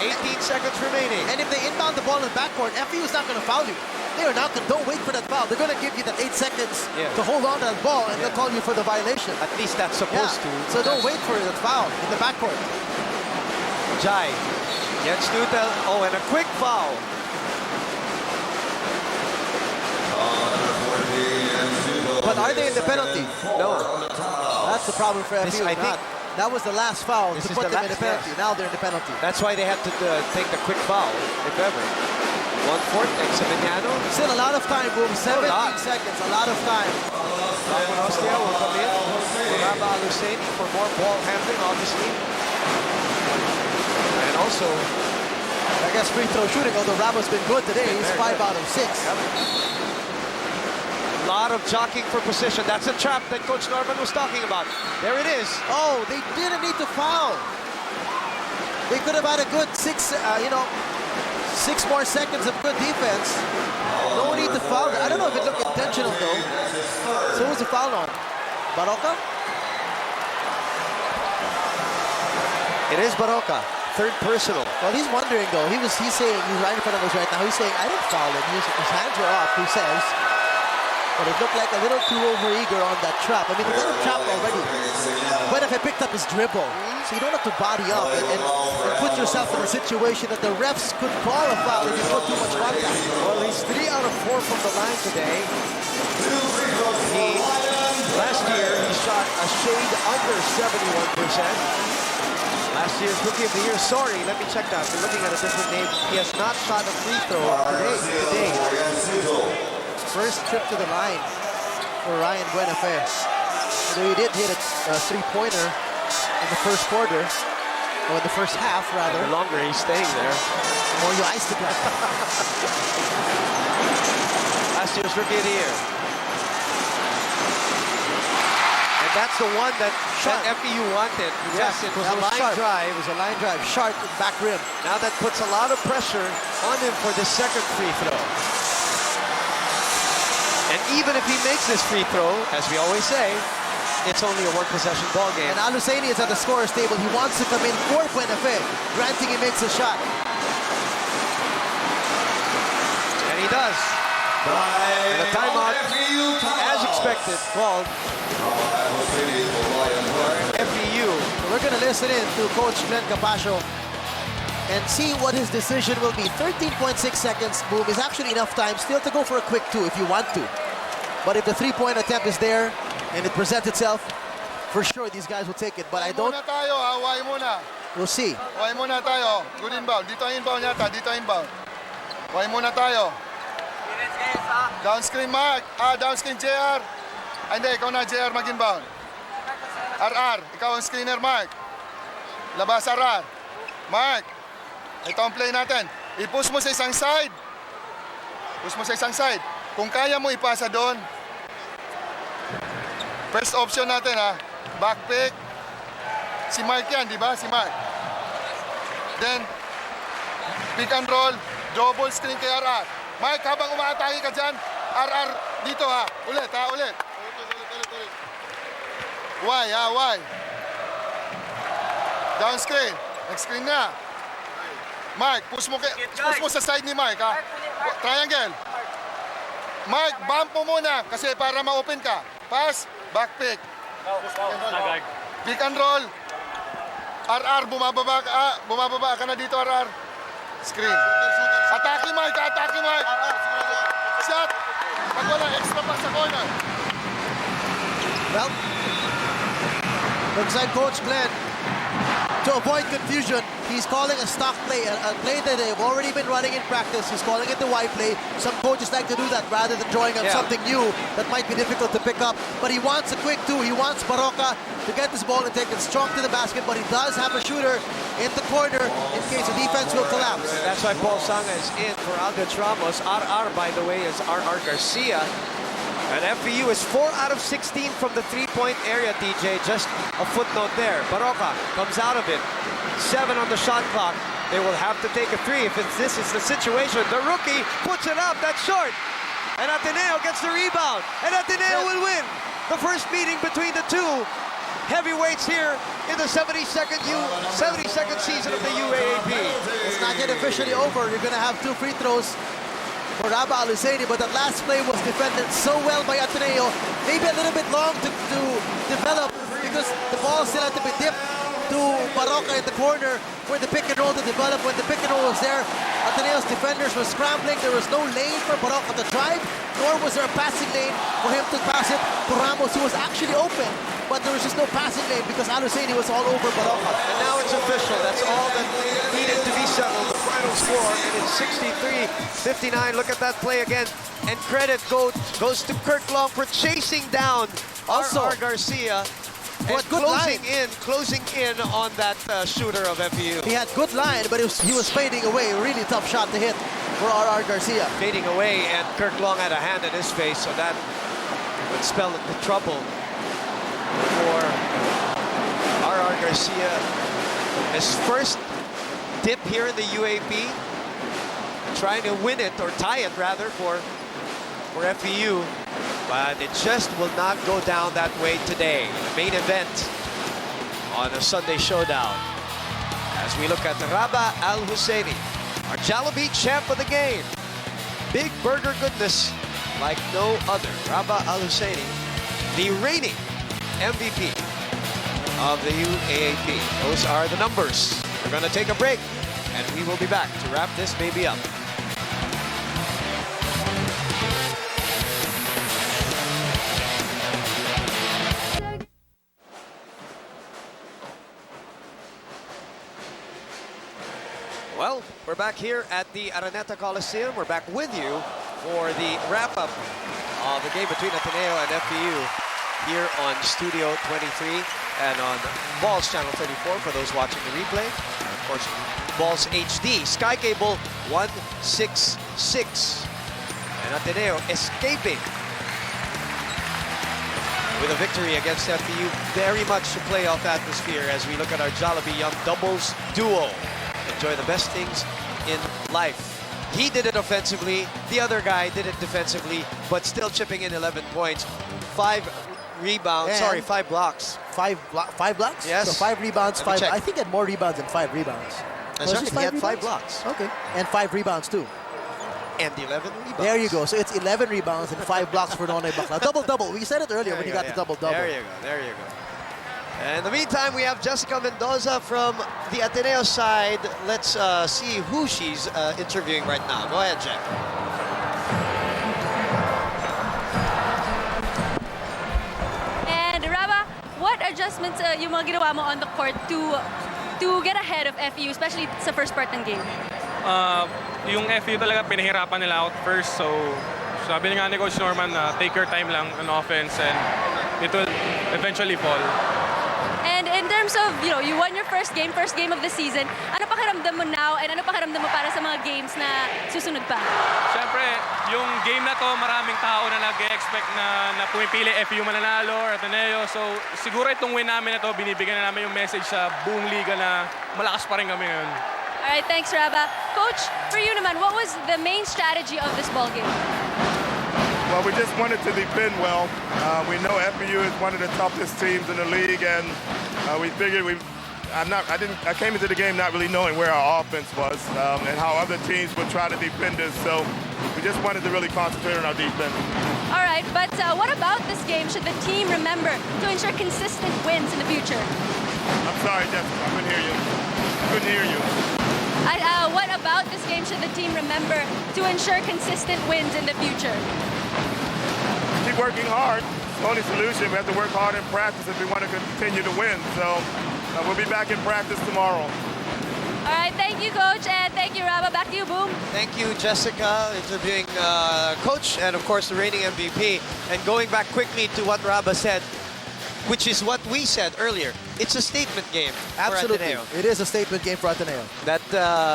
[SPEAKER 2] 18 seconds remaining.
[SPEAKER 4] And if they inbound the ball in the backcourt, FEU is not going to foul you. They are not going to, don't wait for that foul. They're going to give you that 8 seconds to hold on to that ball, and they'll call you for the violation.
[SPEAKER 2] At least that's supposed to.
[SPEAKER 4] So don't wait for the foul in the backcourt.
[SPEAKER 2] Jai Gets Nutel. Oh, and a quick foul.
[SPEAKER 4] But are they in the penalty?
[SPEAKER 2] No.
[SPEAKER 4] That's the problem for FEU.
[SPEAKER 2] I think
[SPEAKER 4] that was the last foul to
[SPEAKER 2] is
[SPEAKER 4] put
[SPEAKER 2] the
[SPEAKER 4] them in the
[SPEAKER 2] last,
[SPEAKER 4] penalty.
[SPEAKER 2] yes.
[SPEAKER 4] Now they're in the penalty.
[SPEAKER 2] That's why they had to take the quick foul, if ever. 1/4, Examiniano.
[SPEAKER 4] Still a lot of time, boom. 17
[SPEAKER 2] lot.
[SPEAKER 4] seconds, a lot of time.
[SPEAKER 2] Austria will come in. Rabeh Hussaini for more ball handling, obviously. And also,
[SPEAKER 4] I guess free throw shooting, although Rabeh's been good today. He's 5 out of 6.
[SPEAKER 2] a lot of jockeying for position. That's a trap that Coach Norman was talking about. There it is.
[SPEAKER 4] Oh, they didn't need to foul. They could have had a good 6 more seconds of good defense. No need to foul. I don't know if it looked intentional though. So who's the foul on? Barroca?
[SPEAKER 2] It is Barroca. Third personal.
[SPEAKER 4] Well, he's wondering though. He's saying, he's right in front of us right now. He's saying, I didn't foul him. His hands were off, he says. But it looked like a little too over-eager on that trap. I mean, he got him trapped already. Buenafe picked up his dribble. So you don't have to body up and put yourself in a situation that the refs could call a foul if you put too much contact.
[SPEAKER 2] Well, he's 3 out of 4 from the line today. Last year, he shot a shade under 71%. Last year's Rookie of the Year, sorry, let me check that. We're looking at a different name. He has not shot a free throw today.
[SPEAKER 4] First trip to the line for Ryan Buenafe. Although he did hit a three-pointer in the first quarter, or in the first half, rather.
[SPEAKER 2] The longer he's staying there.
[SPEAKER 4] The more you ice the guy.
[SPEAKER 2] Last year's Rookie of the Year. And that's the one that FEU wanted.
[SPEAKER 4] Yes, it was a line drive. It was a line drive. Sharp back rim.
[SPEAKER 2] Now that puts a lot of pressure on him for the second free throw. And even if he makes this free throw, as we always say, it's only a one-possession ball game.
[SPEAKER 4] And Hussaini is at the scorer's table. He wants to come in for Buenafe, granting he makes a shot.
[SPEAKER 2] And he does. And a timeout, as expected, called for FEU.
[SPEAKER 4] So we're going to listen in to Coach Glenn Capascio and see what his decision will be. 13.6 seconds, boom, is actually enough time still to go for a quick 2 if you want to. But if the three-point attempt is there and it presents itself, for sure these guys will take it. But I don't... We'll see.
[SPEAKER 6] Huwag muna tayo. Good inbound. Dito inbound yata. Dito inbound. Huwag muna tayo. Down screen, Mark. Down screen, JR. Hindi, ikaw na, JR, mag-inbound. RR, ikaw ang screener, Mark. Labas, RR. Mark, ito ang play natin. I-push mo sa isang side. Push mo sa isang side. Kung kaya mo ipasa doon. First option natin, ha. Back pick. Si Mark yan, di ba? Si Mark. Then, pick and roll. Double screen kay RR. Mark, habang umaatake ka dyan, RR dito, ha. Ulit, ha. Ulit. Why, ha? Why? Down screen. Next screen na. Mark, push mo sa side ni Mark, ha? Triangle. Mark, bump mo muna kasi para ma-open ka. Pass, back pick. Pick and roll. RR, bumababa ka na dito, RR. Screen. Atake, Mark, atake, Mark. Shot. Pag wala, extra pa sa corner.
[SPEAKER 4] Well, looks like Coach Glenn, to avoid confusion, he's calling a stock play, a play that they've already been running in practice. He's calling it the Y play. Some coaches like to do that rather than drawing on something new that might be difficult to pick up. But he wants a quick 2. He wants Barroca to get this ball and take it strong to the basket, but he does have a shooter in the corner in case the defense will collapse.
[SPEAKER 2] That's why Paul Sanga is in for Aldrech Ramos. RR, by the way, is RR Garcia. And FEU is 4 out of 16 from the three-point area, DJ. Just a footnote there. Barroca comes out of it. 7 on the shot clock. They will have to take a 3 if this is the situation. The rookie puts it up. That's short. And Ateneo gets the rebound. And Ateneo will win the first meeting between the two heavyweights here in the 72nd season of the UAAP.
[SPEAKER 4] It's not yet officially over. You're going to have 2 free throws for Rabeh Hussaini, but that last play was defended so well by Ateneo. Maybe a little bit long to develop because the ball still had to be dipped to Barroca in the corner for the pick and roll to develop. When the pick and roll was there, Ateneo's defenders were scrambling. There was no lane for Barroca to drive, nor was there a passing lane for him to pass it to Ramos, who was actually open. But there was just no passing lane because Hussaini was all over Barroca.
[SPEAKER 2] And now it's official. That's all that needed to be settled. The final score, and it's 63-59. Look at that play again. And credit goes to Kirk Long for chasing down RR Garcia. And closing in on that shooter of FEU.
[SPEAKER 4] He had good line, but he was fading away. Really tough shot to hit for RR Garcia.
[SPEAKER 2] Fading away, and Kirk Long had a hand in his face, so that would spell the trouble for RR Garcia. His first dip here in the UAAP, trying to win it, or tie it rather, for FEU. But it just will not go down that way today. The main event on a Sunday showdown. As we look at Rabeh Al-Hussaini, our Jollibee champ of the game. Big burger goodness like no other. Rabeh Al-Hussaini, the reigning MVP of the UAAP. Those are the numbers. We're going to take a break, and we will be back to wrap this baby up. Well, we're back here at the Araneta Coliseum. We're back with you for the wrap-up of the game between Ateneo and FEU here on Studio 23 and on Balls Channel 34 for those watching the replay. And of course, Balls HD, Sky Cable 166. And Ateneo escaping with a victory against FEU. Very much a playoff atmosphere as we look at our Jollibee Yum doubles duo. Enjoy the best things in life. He did it offensively, the other guy did it defensively, but still chipping in 11 points. 5 rebounds,
[SPEAKER 4] and
[SPEAKER 2] 5 blocks.
[SPEAKER 4] 5 blocks?
[SPEAKER 2] Yes.
[SPEAKER 4] So 5 rebounds, 5.
[SPEAKER 2] Check.
[SPEAKER 4] I think he had more rebounds than 5 rebounds.
[SPEAKER 2] That's right, he had 5 blocks.
[SPEAKER 4] Okay. And 5 rebounds too.
[SPEAKER 2] And 11 rebounds.
[SPEAKER 4] There you go. So it's 11 rebounds and 5 blocks for Nonay Bakla. Double-double. We said it earlier when you got the double-double.
[SPEAKER 2] There you go, there you go. And in the meantime, we have Jessica Mendoza from the Ateneo side. Let's see who she's interviewing right now. Go ahead, Jack.
[SPEAKER 5] And Rabeh, what adjustments yung mga ginawa mo on the court to get ahead of FEU, especially sa first part ng game?
[SPEAKER 7] Yung FEU talaga pinahirapan nila out first, so sabi nga ni Coach Norman na take your time lang on offense and it will eventually fall.
[SPEAKER 5] And in terms of, you won your first game of the season, ano pakiramdam mo now and ano pakiramdam mo para sa mga games na susunod pa?
[SPEAKER 7] Siyempre, yung game na to, maraming tao na nag-expect na pumipili FEU mananalo or Ateneo. So siguro itong win namin na to, binibigyan na namin yung message sa buong liga na malakas pa rin kami ngayon.
[SPEAKER 5] Alright, thanks Rabeh. Coach, for you naman, what was the main strategy of this ball game?
[SPEAKER 6] Well, we just wanted to defend well. We know FEU is one of the toughest teams in the league, and we figured I came into the game not really knowing where our offense was and how other teams would try to defend us. So we just wanted to really concentrate on our defense.
[SPEAKER 5] All right, but what about this game should the team remember to ensure consistent wins in the future?
[SPEAKER 6] I'm sorry, Jessica, I couldn't hear you.
[SPEAKER 5] What about this game should the team remember to ensure consistent wins in the future?
[SPEAKER 6] Keep working hard. It's the only solution. We have to work hard in practice if we want to continue to win. So we'll be back in practice tomorrow.
[SPEAKER 5] All right, thank you, Coach, and thank you, Rabeh. Back to you, Boom.
[SPEAKER 2] Thank you, Jessica, interviewing Coach and, of course, the reigning MVP. And going back quickly to what Rabeh said, which is what we said earlier. It's a statement game
[SPEAKER 4] Absolutely.
[SPEAKER 2] for Ateneo.
[SPEAKER 4] It is a statement game for Ateneo.
[SPEAKER 2] That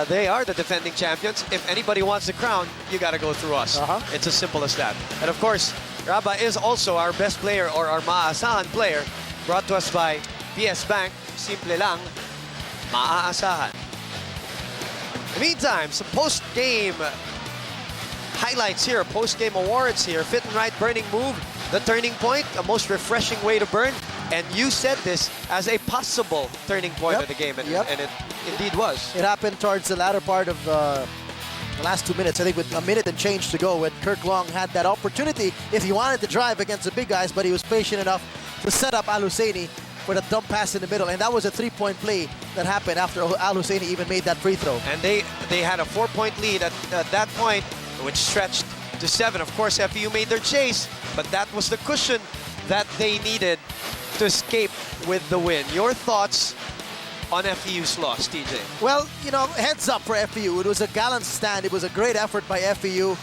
[SPEAKER 2] they are the defending champions. If anybody wants the crown, you got to go through us. It's as simple as that. And, of course, Rabeh is also our best player or our maaasahan player, brought to us by PS Bank. Simple lang, maaasahan. In the meantime, some post-game highlights here, post-game awards here. Fit and Right burning move, the turning point, a most refreshing way to burn. And you said this as a possible turning point of the game, and it indeed was.
[SPEAKER 4] It happened towards the latter part of the last 2 minutes. I think with a minute and change to go when Kirk Long had that opportunity if he wanted to drive against the big guys, but he was patient enough to set up Hussaini for the dump pass in the middle, and that was a three-point play that happened after Al Hussaini even made that free throw.
[SPEAKER 2] And they had a 4-point lead at that point, which stretched to 7. Of course, FEU made their chase, but that was the cushion that they needed to escape with the win. Your thoughts on FEU's loss, TJ?
[SPEAKER 4] Well, you know, heads up for FEU. It was a gallant stand. It was a great effort by FEU.